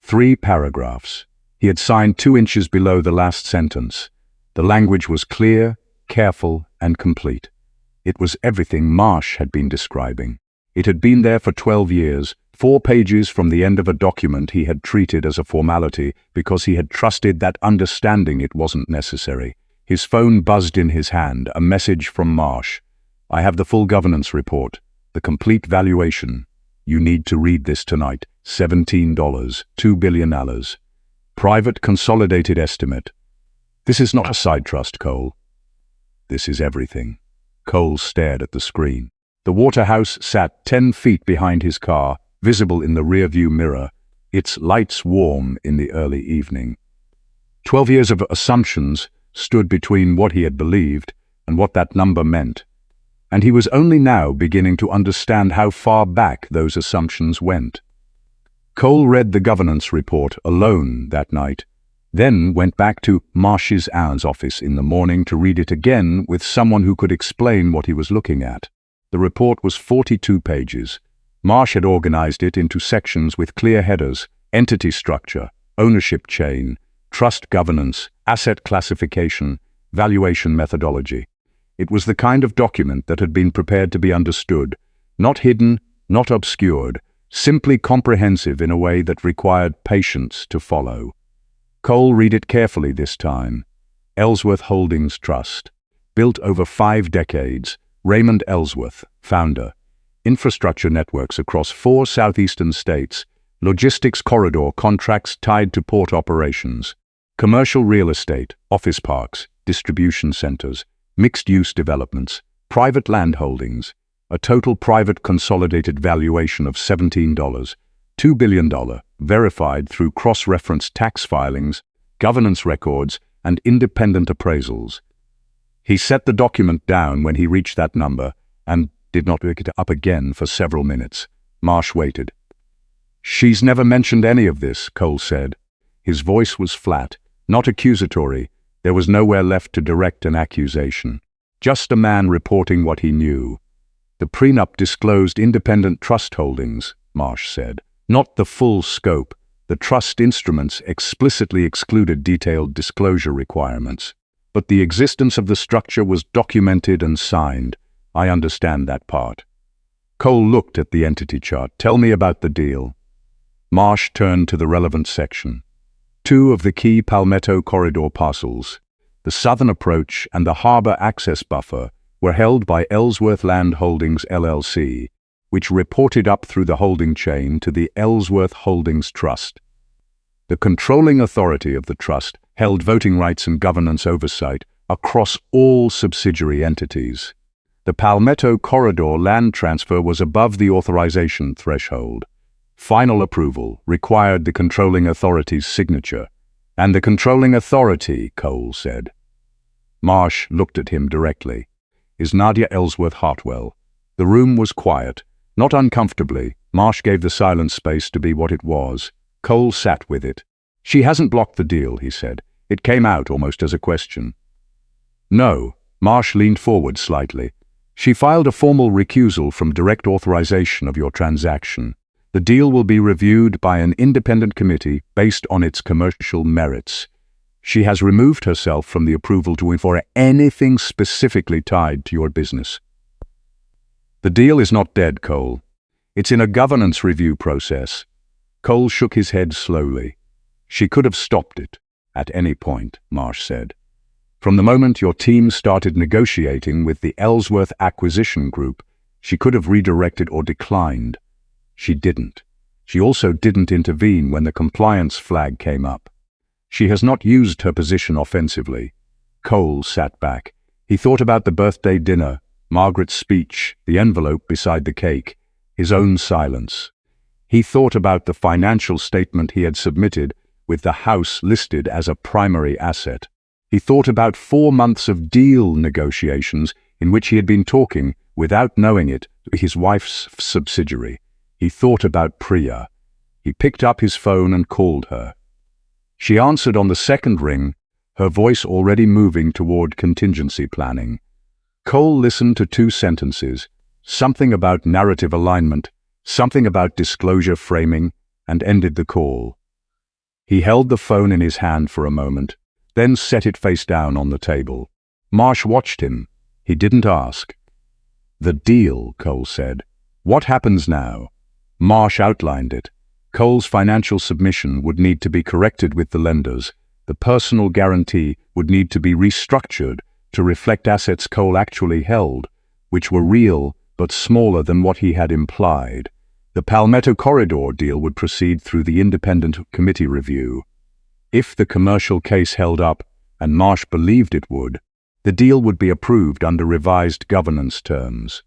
3 paragraphs. He had signed 2 inches below the last sentence. The language was clear, careful, and complete. It was everything Marsh had been describing. It had been there for 12 years, 4 pages from the end of a document he had treated as a formality because he had trusted that understanding it wasn't necessary. His phone buzzed in his hand, a message from Marsh. "I have the full governance report, the complete valuation. You need to read this tonight. $17, $2 billion. Private consolidated estimate. This is not a side trust, Cole. This is everything." Cole stared at the screen. The Waterhouse sat 10 feet behind his car, visible in the rearview mirror, its lights warm in the early evening. 12 years of assumptions stood between what he had believed and what that number meant, and he was only now beginning to understand how far back those assumptions went. Cole read the governance report alone that night, then went back to Marsh's office in the morning to read it again with someone who could explain what he was looking at. The report was 42 pages. Marsh had organized it into sections with clear headers: entity structure, ownership chain, trust governance, asset classification, valuation methodology. It was the kind of document that had been prepared to be understood, not hidden, not obscured, simply comprehensive in a way that required patience to follow. Cole read it carefully this time. Ellsworth Holdings Trust. Built over 5 decades. Raymond Ellsworth, founder. Infrastructure networks across 4 southeastern states. Logistics corridor contracts tied to port operations. Commercial real estate, office parks, distribution centers, mixed-use developments, private land holdings. A total private consolidated valuation of $2 billion, verified through cross-reference tax filings, governance records, and independent appraisals. He set the document down when he reached that number and did not pick it up again for several minutes. Marsh waited. "She's never mentioned any of this," Cole said. His voice was flat, not accusatory. There was nowhere left to direct an accusation. Just a man reporting what he knew. "The prenup disclosed independent trust holdings," Marsh said. "Not the full scope. The trust instruments explicitly excluded detailed disclosure requirements. But the existence of the structure was documented and signed. I understand that part." Cole looked at the entity chart. "Tell me about the deal." Marsh turned to the relevant section. 2 of the key Palmetto Corridor parcels, the southern approach and the harbor access buffer, were held by Ellsworth Land Holdings LLC, which reported up through the holding chain to the Ellsworth Holdings Trust. The controlling authority of the trust held voting rights and governance oversight across all subsidiary entities. The Palmetto Corridor land transfer was above the authorization threshold. Final approval required the controlling authority's signature. "And the controlling authority," Cole said. Marsh looked at him directly. "Is Nadia Ellsworth Hartwell." The room was quiet. Not uncomfortably, Marsh gave the silent space to be what it was. Cole sat with it. "She hasn't blocked the deal," he said. It came out almost as a question. "No." Marsh leaned forward slightly. "She filed a formal recusal from direct authorization of your transaction. The deal will be reviewed by an independent committee based on its commercial merits. She has removed herself from the approval for anything specifically tied to your business." "The deal is not dead, Cole. It's in a governance review process." Cole shook his head slowly. "She could have stopped it at any point," Marsh said. "From the moment your team started negotiating with the Ellsworth Acquisition Group, she could have redirected or declined. She didn't. She also didn't intervene when the compliance flag came up. She has not used her position offensively." Cole sat back. He thought about the birthday dinner, Margaret's speech, the envelope beside the cake, his own silence. He thought about the financial statement he had submitted with the house listed as a primary asset. He thought about 4 months of deal negotiations in which he had been talking, without knowing it, to his wife's subsidiary. He thought about Priya. He picked up his phone and called her. She answered on the second ring, her voice already moving toward contingency planning. Cole listened to 2 sentences, something about narrative alignment, something about disclosure framing, and ended the call. He held the phone in his hand for a moment, then set it face down on the table. Marsh watched him. He didn't ask. "The deal," Cole said. "What happens now?" Marsh outlined it. Cole's financial submission would need to be corrected with the lenders. The personal guarantee would need to be restructured to reflect assets Cole actually held, which were real but smaller than what he had implied. The Palmetto Corridor deal would proceed through the independent committee review. If the commercial case held up, and Marsh believed it would, The deal would be approved under revised governance terms.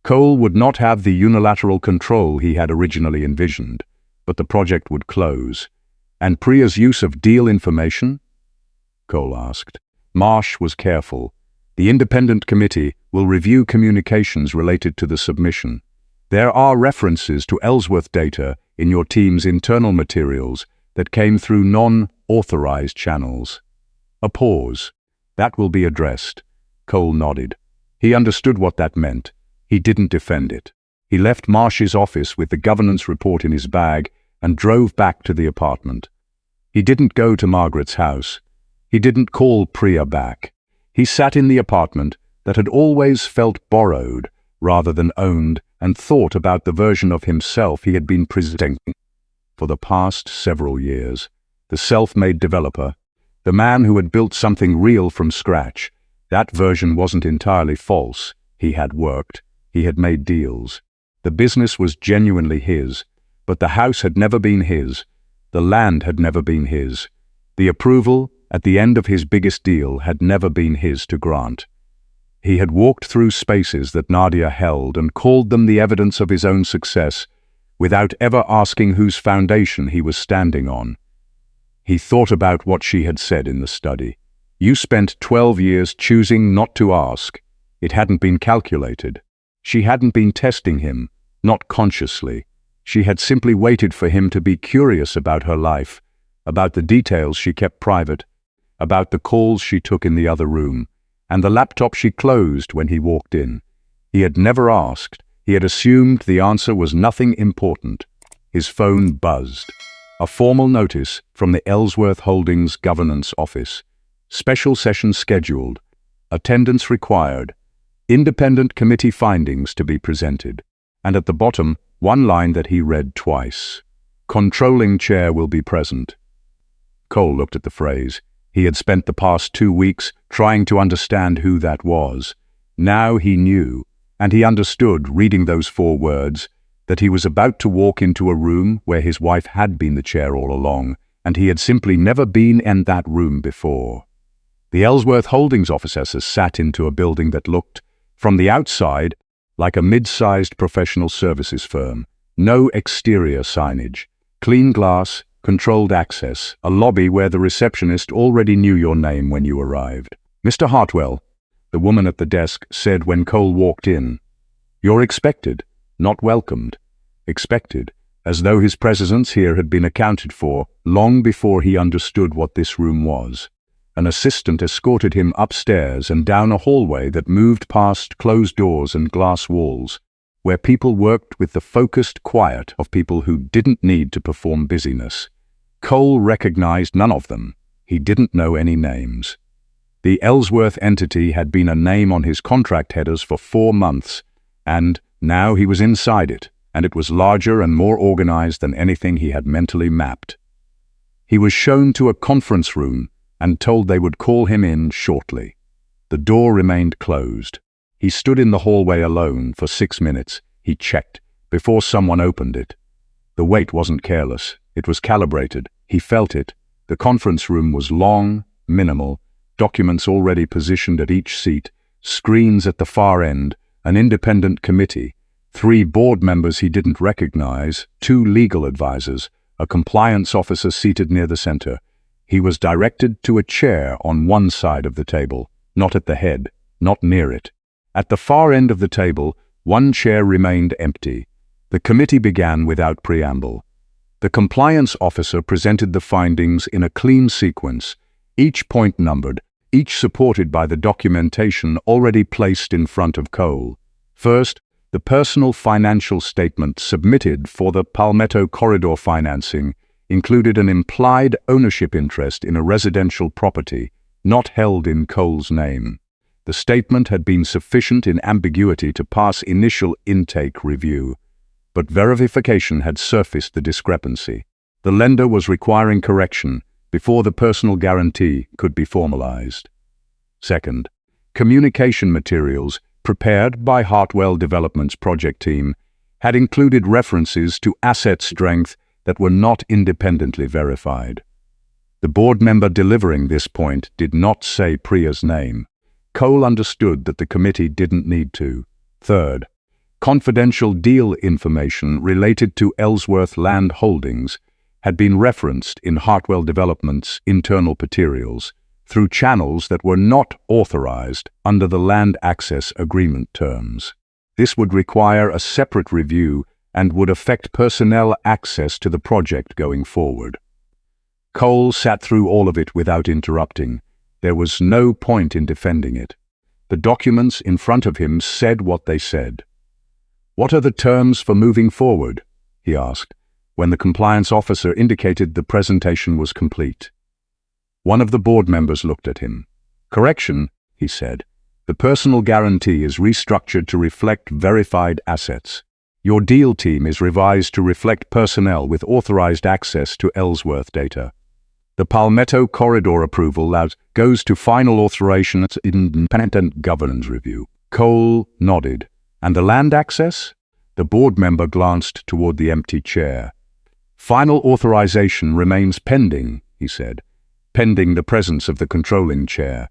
Cole would not have the unilateral control he had originally envisioned, but the project would close. And Priya's use of deal information? Cole asked. Marsh was careful. The independent committee will review communications related to the submission. There are references to Ellsworth data in your team's internal materials that came through non-authorized channels. A pause. That will be addressed. Cole nodded. He understood what that meant. He didn't defend it. He left Marsh's office with the governance report in his bag and drove back to the apartment. He didn't go to Margaret's house. He didn't call Priya back. He sat in the apartment that had always felt borrowed rather than owned and thought about the version of himself he had been presenting for the past several years. The self-made developer, the man who had built something real from scratch. That version wasn't entirely false. He had worked. He had made deals. The business was genuinely his, but the house had never been his. The land had never been his. The approval at the end of his biggest deal had never been his to grant. He had walked through spaces that Nadia held and called them the evidence of his own success, without ever asking whose foundation he was standing on. He thought about what she had said in the study. You spent 12 years choosing not to ask. It hadn't been calculated. She hadn't been testing him, not consciously. She had simply waited for him to be curious about her life, about the details she kept private, about the calls she took in the other room, and the laptop she closed when he walked in. He had never asked. He had assumed the answer was nothing important. His phone buzzed. A formal notice from the Ellsworth Holdings Governance Office. Special session scheduled. Attendance required. Independent committee findings to be presented. And at the bottom, one line that he read twice. Controlling chair will be present. Cole looked at the phrase. He had spent the past 2 weeks trying to understand who that was. Now he knew, and he understood, reading those 4 words, that he was about to walk into a room where his wife had been the chair all along, and he had simply never been in that room before. The Ellsworth Holdings officers sat into a building that looked, from the outside, like a mid-sized professional services firm. No exterior signage. Clean glass, controlled access, a lobby where the receptionist already knew your name when you arrived. Mr. Hartwell, the woman at the desk said when Cole walked in. You're expected, not welcomed. Expected, as though his presence here had been accounted for long before he understood what this room was. An assistant escorted him upstairs and down a hallway that moved past closed doors and glass walls, where people worked with the focused quiet of people who didn't need to perform busyness. Cole recognized none of them. He didn't know any names. The Ellsworth entity had been a name on his contract headers for 4 months, and now he was inside it, and it was larger and more organized than anything he had mentally mapped. He was shown to a conference room and told they would call him in shortly. The door remained closed. He stood in the hallway alone for 6 minutes. He checked before someone opened it. The wait wasn't careless. It was calibrated. He felt it. The conference room was long, minimal, documents already positioned at each seat, screens at the far end, an independent committee, 3 board members he didn't recognize, 2 legal advisors, a compliance officer seated near the center. He was directed to a chair on one side of the table, not at the head, not near it. At the far end of the table, one chair remained empty. The committee began without preamble. The compliance officer presented the findings in a clean sequence, each point numbered, each supported by the documentation already placed in front of Cole. First, the personal financial statement submitted for the Palmetto Corridor financing included an implied ownership interest in a residential property, not held in Cole's name. The statement had been sufficient in ambiguity to pass initial intake review, but verification had surfaced the discrepancy. The lender was requiring correction before the personal guarantee could be formalized. Second, communication materials prepared by Hartwell Development's project team had included references to asset strength that were not independently verified. The board member delivering this point did not say Priya's name. Cole understood that the committee didn't need to. Third, confidential deal information related to Ellsworth land holdings had been referenced in Hartwell Development's internal materials through channels that were not authorized under the land access agreement terms. This would require a separate review and would affect personnel access to the project going forward. Cole sat through all of it without interrupting. There was no point in defending it. The documents in front of him said what they said. "What are the terms for moving forward?" he asked, when the compliance officer indicated the presentation was complete. One of the board members looked at him. "Correction," he said. "The personal guarantee is restructured to reflect verified assets. Your deal team is revised to reflect personnel with authorized access to Ellsworth data. The Palmetto Corridor approval goes to final authorization at independent governance review." Cole nodded. "And the land access?" The board member glanced toward the empty chair. "Final authorization remains pending," he said, "pending the presence of the controlling chair."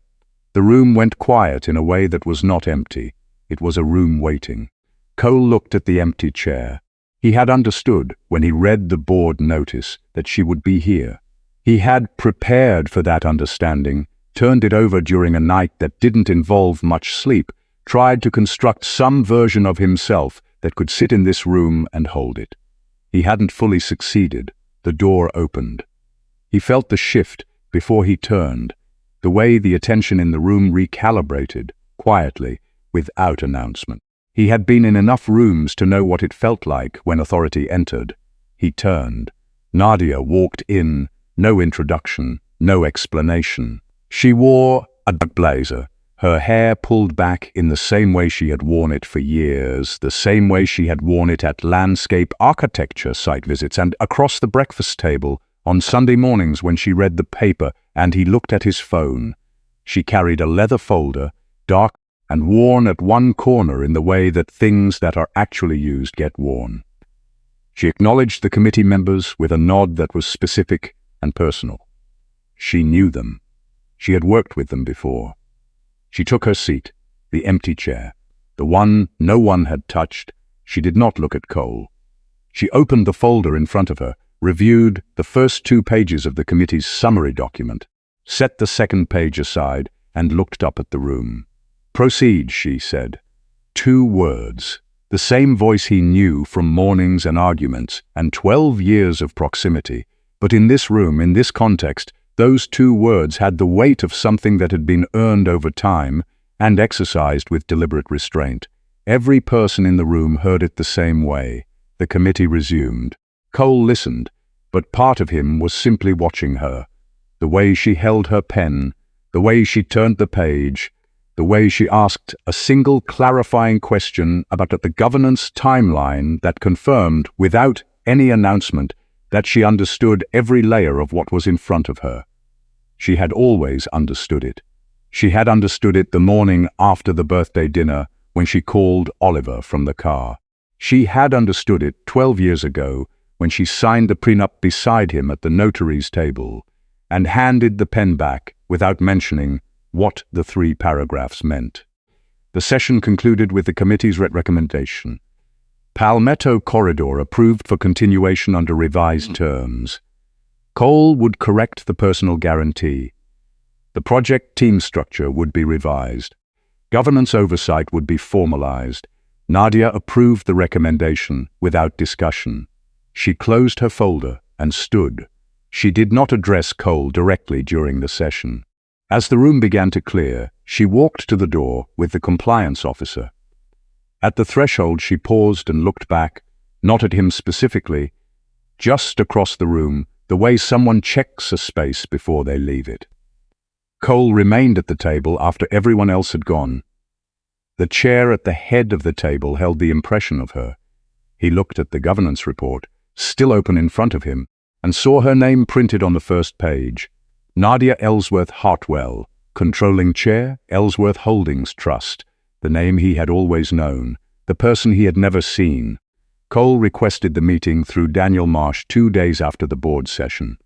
The room went quiet in a way that was not empty. It was a room waiting. Cole looked at the empty chair. He had understood, when he read the board notice, that she would be here. He had prepared for that understanding, turned it over during a night that didn't involve much sleep, tried to construct some version of himself that could sit in this room and hold it. He hadn't fully succeeded. The door opened. He felt the shift before he turned, the way the attention in the room recalibrated, quietly, without announcement. He had been in enough rooms to know what it felt like when authority entered. He turned. Nadia walked in, no introduction, no explanation. She wore a dark blazer, her hair pulled back in the same way she had worn it for years, the same way she had worn it at landscape architecture site visits and across the breakfast table on Sunday mornings when she read the paper and he looked at his phone. She carried a leather folder, dark and worn at one corner in the way that things that are actually used get worn. She acknowledged the committee members with a nod that was specific and personal. She knew them. She had worked with them before. She took her seat, the empty chair, the one no one had touched. She did not look at Cole. She opened the folder in front of her, reviewed the first 2 pages of the committee's summary document, set the second page aside, and looked up at the room. "Proceed," she said. 2 words, the same voice he knew from mornings and arguments and 12 years of proximity. But in this room, in this context, those 2 words had the weight of something that had been earned over time and exercised with deliberate restraint. Every person in the room heard it the same way. The committee resumed. Cole listened, but part of him was simply watching her. The way she held her pen, the way she turned the page, the way she asked a single clarifying question about the governance timeline that confirmed, without any announcement, that she understood every layer of what was in front of her. She had always understood it. She had understood it the morning after the birthday dinner when she called Oliver from the car. She had understood it 12 years ago when she signed the prenup beside him at the notary's table and handed the pen back without mentioning what the 3 paragraphs meant. The session concluded with the committee's recommendation. Palmetto Corridor approved for continuation under revised terms. Cole would correct the personal guarantee. The project team structure would be revised. Governance oversight would be formalized. Nadia approved the recommendation without discussion. She closed her folder and stood. She did not address Cole directly during the session. As the room began to clear, she walked to the door with the compliance officer. At the threshold, she paused and looked back, not at him specifically, just across the room, the way someone checks a space before they leave it. Cole remained at the table after everyone else had gone. The chair at the head of the table held the impression of her. He looked at the governance report, still open in front of him, and saw her name printed on the first page. Nadia Ellsworth Hartwell, Controlling Chair, Ellsworth Holdings Trust, the name he had always known, the person he had never seen. Cole requested the meeting through Daniel Marsh 2 days after the board session.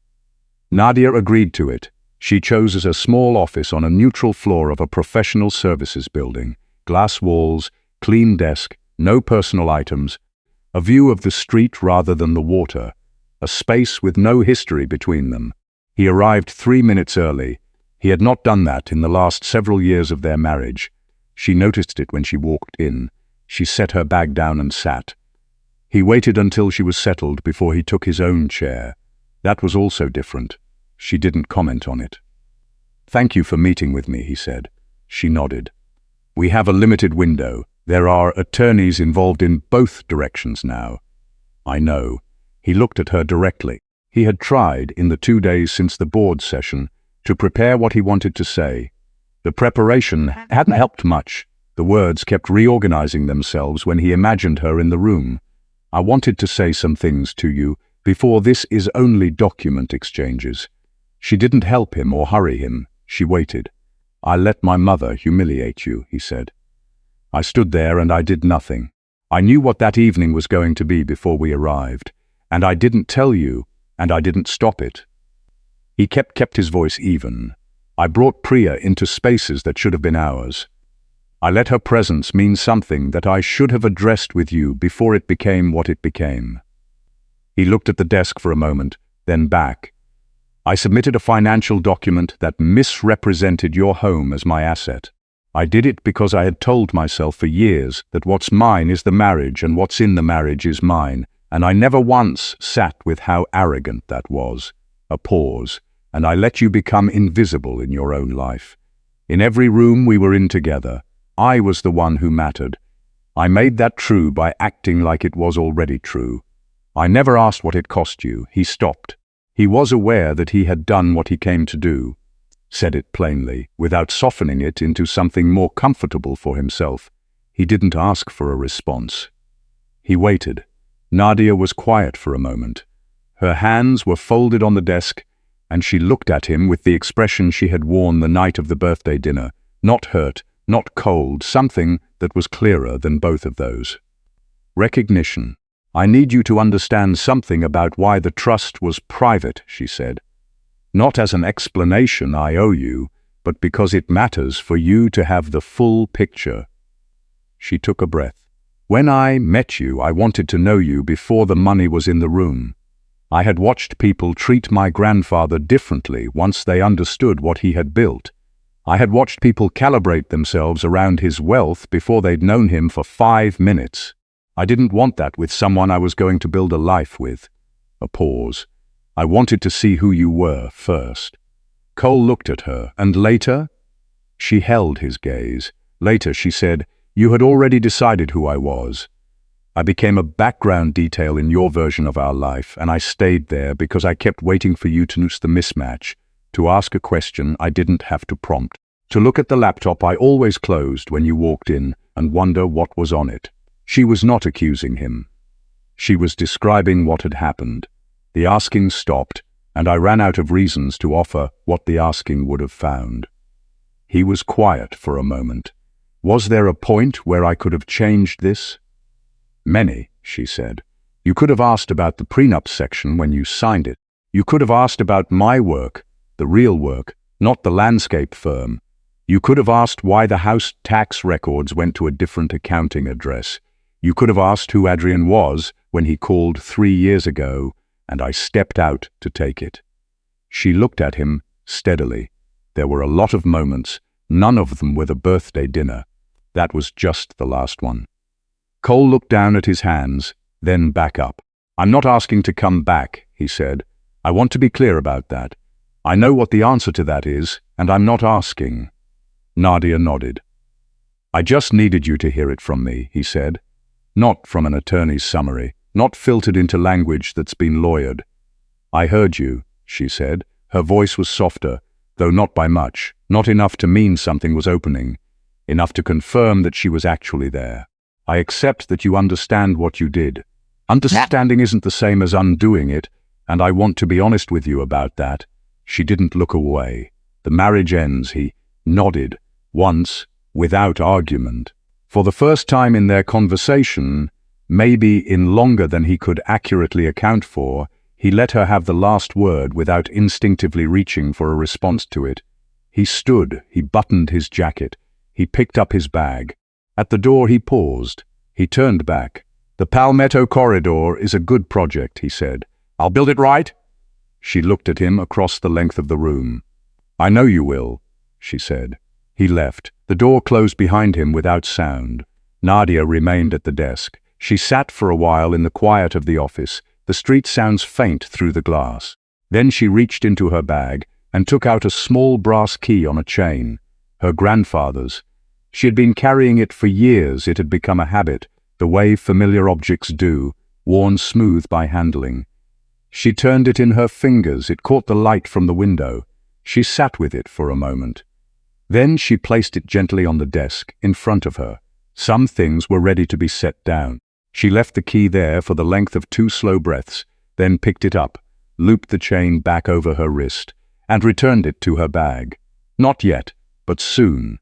Nadia agreed to it, She chose as a small office on a neutral floor of a professional services building. Glass walls, clean desk, no personal items, a view of the street rather than the water, a space with no history between them. He arrived 3 minutes early. He had not done that in the last several years of their marriage. She noticed it when she walked in. She set her bag down and sat. He waited until she was settled before he took his own chair. That was also different. She didn't comment on it. "Thank you for meeting with me," he said. She nodded. "We have a limited window. There are attorneys involved in both directions now." "I know." He looked at her directly. He had tried, in the 2 days since the board session, to prepare what he wanted to say. The preparation hadn't helped much. The words kept reorganizing themselves when he imagined her in the room. "I wanted to say some things to you before this is only document exchanges." She didn't help him or hurry him. She waited. "I let my mother humiliate you," he said. "I stood there and I did nothing. I knew what that evening was going to be before we arrived, and I didn't tell you, and I didn't stop it." He kept his voice even. "I brought Priya into spaces that should have been ours. I let her presence mean something that I should have addressed with you before it became what it became." He looked at the desk for a moment, then back. "I submitted a financial document that misrepresented your home as my asset. I did it because I had told myself for years that what's mine is the marriage and what's in the marriage is mine, and I never once sat with how arrogant that was." A pause. "And I let you become invisible in your own life. In every room we were in together, I was the one who mattered. I made that true by acting like it was already true. I never asked what it cost you." He stopped. He was aware that he had done what he came to do, said it plainly, without softening it into something more comfortable for himself. He didn't ask for a response. He waited. Nadia was quiet for a moment. Her hands were folded on the desk, and she looked at him with the expression she had worn the night of the birthday dinner. Not hurt, not cold, something that was clearer than both of those. "Recognition. I need you to understand something about why the trust was private," she said. "Not as an explanation I owe you, but because it matters for you to have the full picture." She took a breath. "When I met you, I wanted to know you before the money was in the room. I had watched people treat my grandfather differently once they understood what he had built. I had watched people calibrate themselves around his wealth before they'd known him for 5 minutes. I didn't want that with someone I was going to build a life with." A pause. "I wanted to see who you were first." Cole looked at her, and later? She held his gaze. Later she said, "You had already decided who I was. I became a background detail in your version of our life, and I stayed there because I kept waiting for you to notice the mismatch, to ask a question I didn't have to prompt, to look at the laptop I always closed when you walked in and wonder what was on it." She was not accusing him. She was describing what had happened. The asking stopped, and I ran out of reasons to offer what the asking would have found. He was quiet for a moment. "Was there a point where I could have changed this?" "Many," she said. "You could have asked about the prenup section when you signed it. You could have asked about my work, the real work, not the landscape firm. You could have asked why the house tax records went to a different accounting address. You could have asked who Adrian was when he called 3 years ago, and I stepped out to take it." She looked at him steadily. There were a lot of moments, none of them were the birthday dinner. That was just the last one. Cole looked down at his hands, then back up. "I'm not asking to come back," he said. "I want to be clear about that. I know what the answer to that is, and I'm not asking." Nadia nodded. "I just needed you to hear it from me," he said. "Not from an attorney's summary, not filtered into language that's been lawyered." "I heard you," she said. Her voice was softer, though not by much, not enough to mean something was opening, enough to confirm that she was actually there. "I accept that you understand what you did. Understanding isn't the same as undoing it, and I want to be honest with you about that." She didn't look away. "The marriage ends," he nodded, once, without argument. For the first time in their conversation, maybe in longer than he could accurately account for, He let her have the last word without instinctively reaching for a response to it. He stood, he buttoned his jacket, he picked up his bag. At the door he paused. He turned back. "The Palmetto Corridor is a good project," he said. "I'll build it right." She looked at him across the length of the room. "I know you will," she said. He left. The door closed behind him without sound. Nadia remained at the desk. She sat for a while in the quiet of the office, the street sounds faint through the glass. Then she reached into her bag and took out a small brass key on a chain, her grandfather's. She had been carrying it for years. It had become a habit, the way familiar objects do, worn smooth by handling. She turned it in her fingers. It caught the light from the window. She sat with it for a moment. Then she placed it gently on the desk, in front of her. Some things were ready to be set down. She left the key there for the length of 2 slow breaths, then picked it up, looped the chain back over her wrist, and returned it to her bag. Not yet, but soon.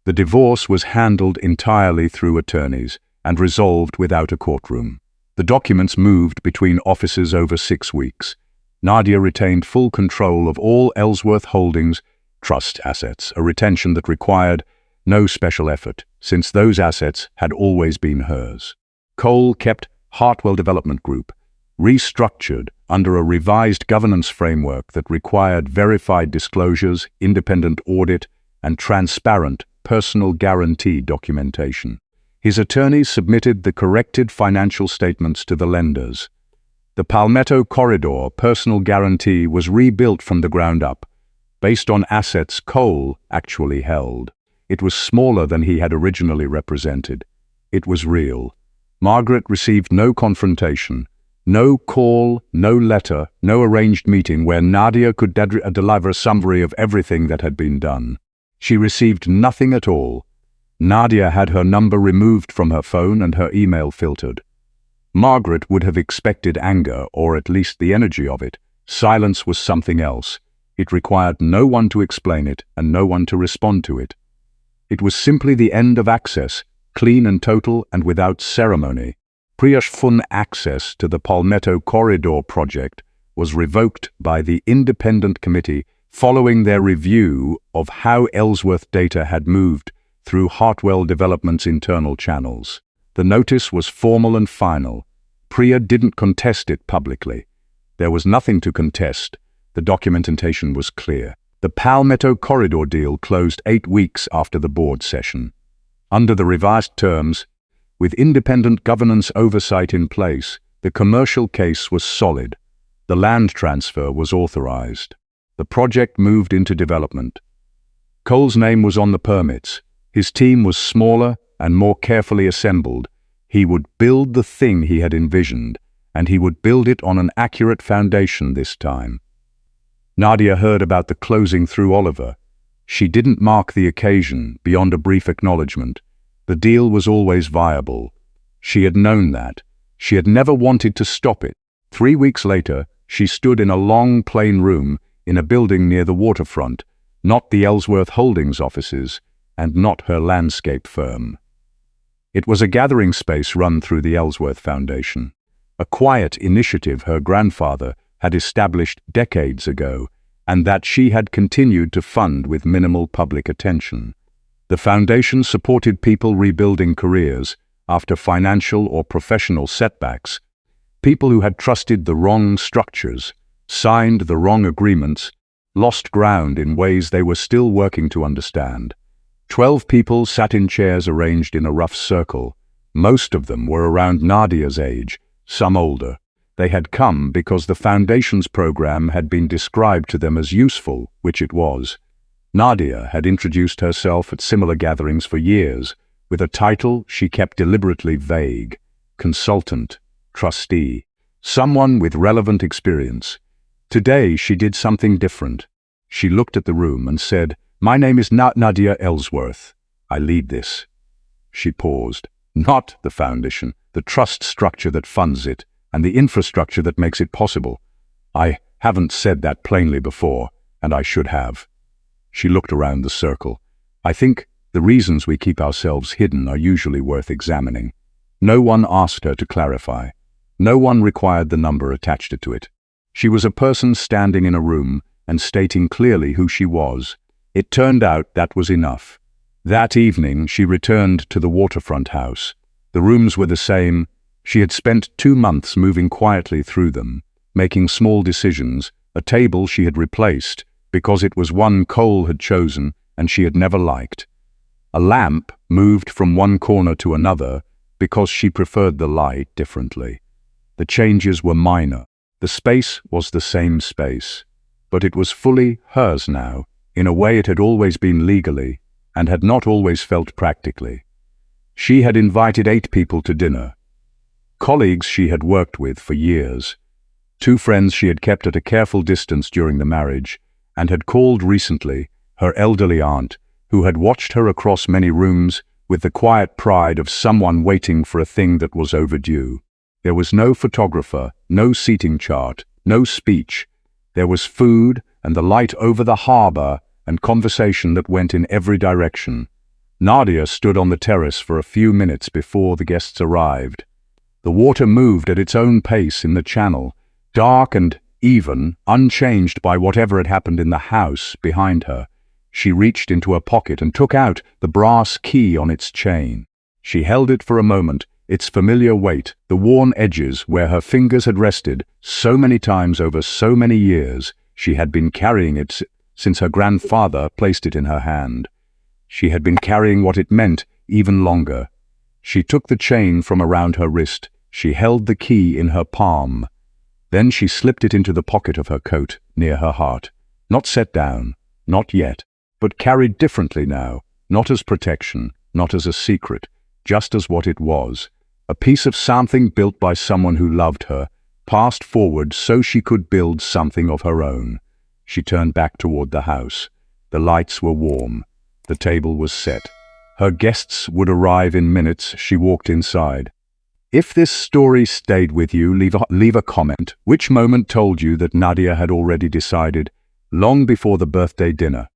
The divorce was handled entirely through attorneys and resolved without a courtroom. The documents moved between offices over 6 weeks. Nadia retained full control of all Ellsworth Holdings trust assets, a retention that required no special effort, since those assets had always been hers. Cole kept Hartwell Development Group, restructured under a revised governance framework that required verified disclosures, independent audit, and transparent personal guarantee documentation. His attorneys submitted the corrected financial statements to the lenders. The Palmetto Corridor personal guarantee was rebuilt from the ground up, based on assets Cole actually held. It was smaller than he had originally represented. It was real. Margaret received no confrontation, no call, no letter, no arranged meeting where Nadia could deliver a summary of everything that had been done. She received nothing at all. Nadia had her number removed from her phone and her email filtered. Margaret would have expected anger, or at least the energy of it. Silence was something else. It required no one to explain it and no one to respond to it. It was simply the end of access, clean and total and without ceremony. Pre-fun access to the Palmetto Corridor project was revoked by the independent committee following their review of how Ellsworth data had moved through Hartwell Development's internal channels. The notice was formal and final. Priya didn't contest it publicly. There was nothing to contest. The documentation was clear. The Palmetto Corridor deal closed 8 weeks after the board session. Under the revised terms, with independent governance oversight in place, the commercial case was solid. The land transfer was authorized. The project moved into development. Cole's name was on the permits. His team was smaller and more carefully assembled. He would build the thing he had envisioned, and he would build it on an accurate foundation this time. Nadia heard about the closing through Oliver. She didn't mark the occasion beyond a brief acknowledgement. The deal was always viable. She had known that. She had never wanted to stop it. 3 weeks later, she stood in a long, plain room in a building near the waterfront, not the Ellsworth Holdings offices, and not her landscape firm. It was a gathering space run through the Ellsworth Foundation, a quiet initiative her grandfather had established decades ago, and that she had continued to fund with minimal public attention. The foundation supported people rebuilding careers after financial or professional setbacks, people who had trusted the wrong structures, signed the wrong agreements, lost ground in ways they were still working to understand. 12 people sat in chairs arranged in a rough circle. Most of them were around Nadia's age, some older. They had come because the Foundation's program had been described to them as useful, which it was. Nadia had introduced herself at similar gatherings for years, with a title she kept deliberately vague: consultant, trustee, someone with relevant experience. Today she did something different. She looked at the room and said, "My name is Nadia Ellsworth. I lead this." She paused. "Not the foundation, the trust structure that funds it, and the infrastructure that makes it possible. I haven't said that plainly before, and I should have." She looked around the circle. "I think the reasons we keep ourselves hidden are usually worth examining." No one asked her to clarify. No one required the number attached to it. She was a person standing in a room and stating clearly who she was. It turned out that was enough. That evening, she returned to the waterfront house. The rooms were the same. She had spent 2 months moving quietly through them, making small decisions. A table she had replaced because it was one Cole had chosen and she had never liked. A lamp moved from one corner to another because she preferred the light differently. The changes were minor. The space was the same space, but it was fully hers now, in a way it had always been legally and had not always felt practically. She had invited 8 people to dinner. Colleagues she had worked with for years, 2 friends she had kept at a careful distance during the marriage, and had called recently her elderly aunt, who had watched her across many rooms with the quiet pride of someone waiting for a thing that was overdue. There was no photographer, no seating chart, no speech. There was food and the light over the harbor and conversation that went in every direction. Nadia stood on the terrace for a few minutes before the guests arrived. The water moved at its own pace in the channel, dark and even, unchanged by whatever had happened in the house behind her. She reached into her pocket and took out the brass key on its chain. She held it for a moment, its familiar weight, the worn edges where her fingers had rested so many times over so many years. She had been carrying it since her grandfather placed it in her hand. She had been carrying what it meant even longer. She took the chain from around her wrist. She held the key in her palm. Then she slipped it into the pocket of her coat, near her heart. Not set down, not yet, but carried differently now, not as protection, not as a secret, just as what it was. A piece of something built by someone who loved her, passed forward so she could build something of her own. She turned back toward the house. The lights were warm. The table was set. Her guests would arrive in minutes. She walked inside. If this story stayed with you, leave a comment. Which moment told you that Nadia had already decided, long before the birthday dinner?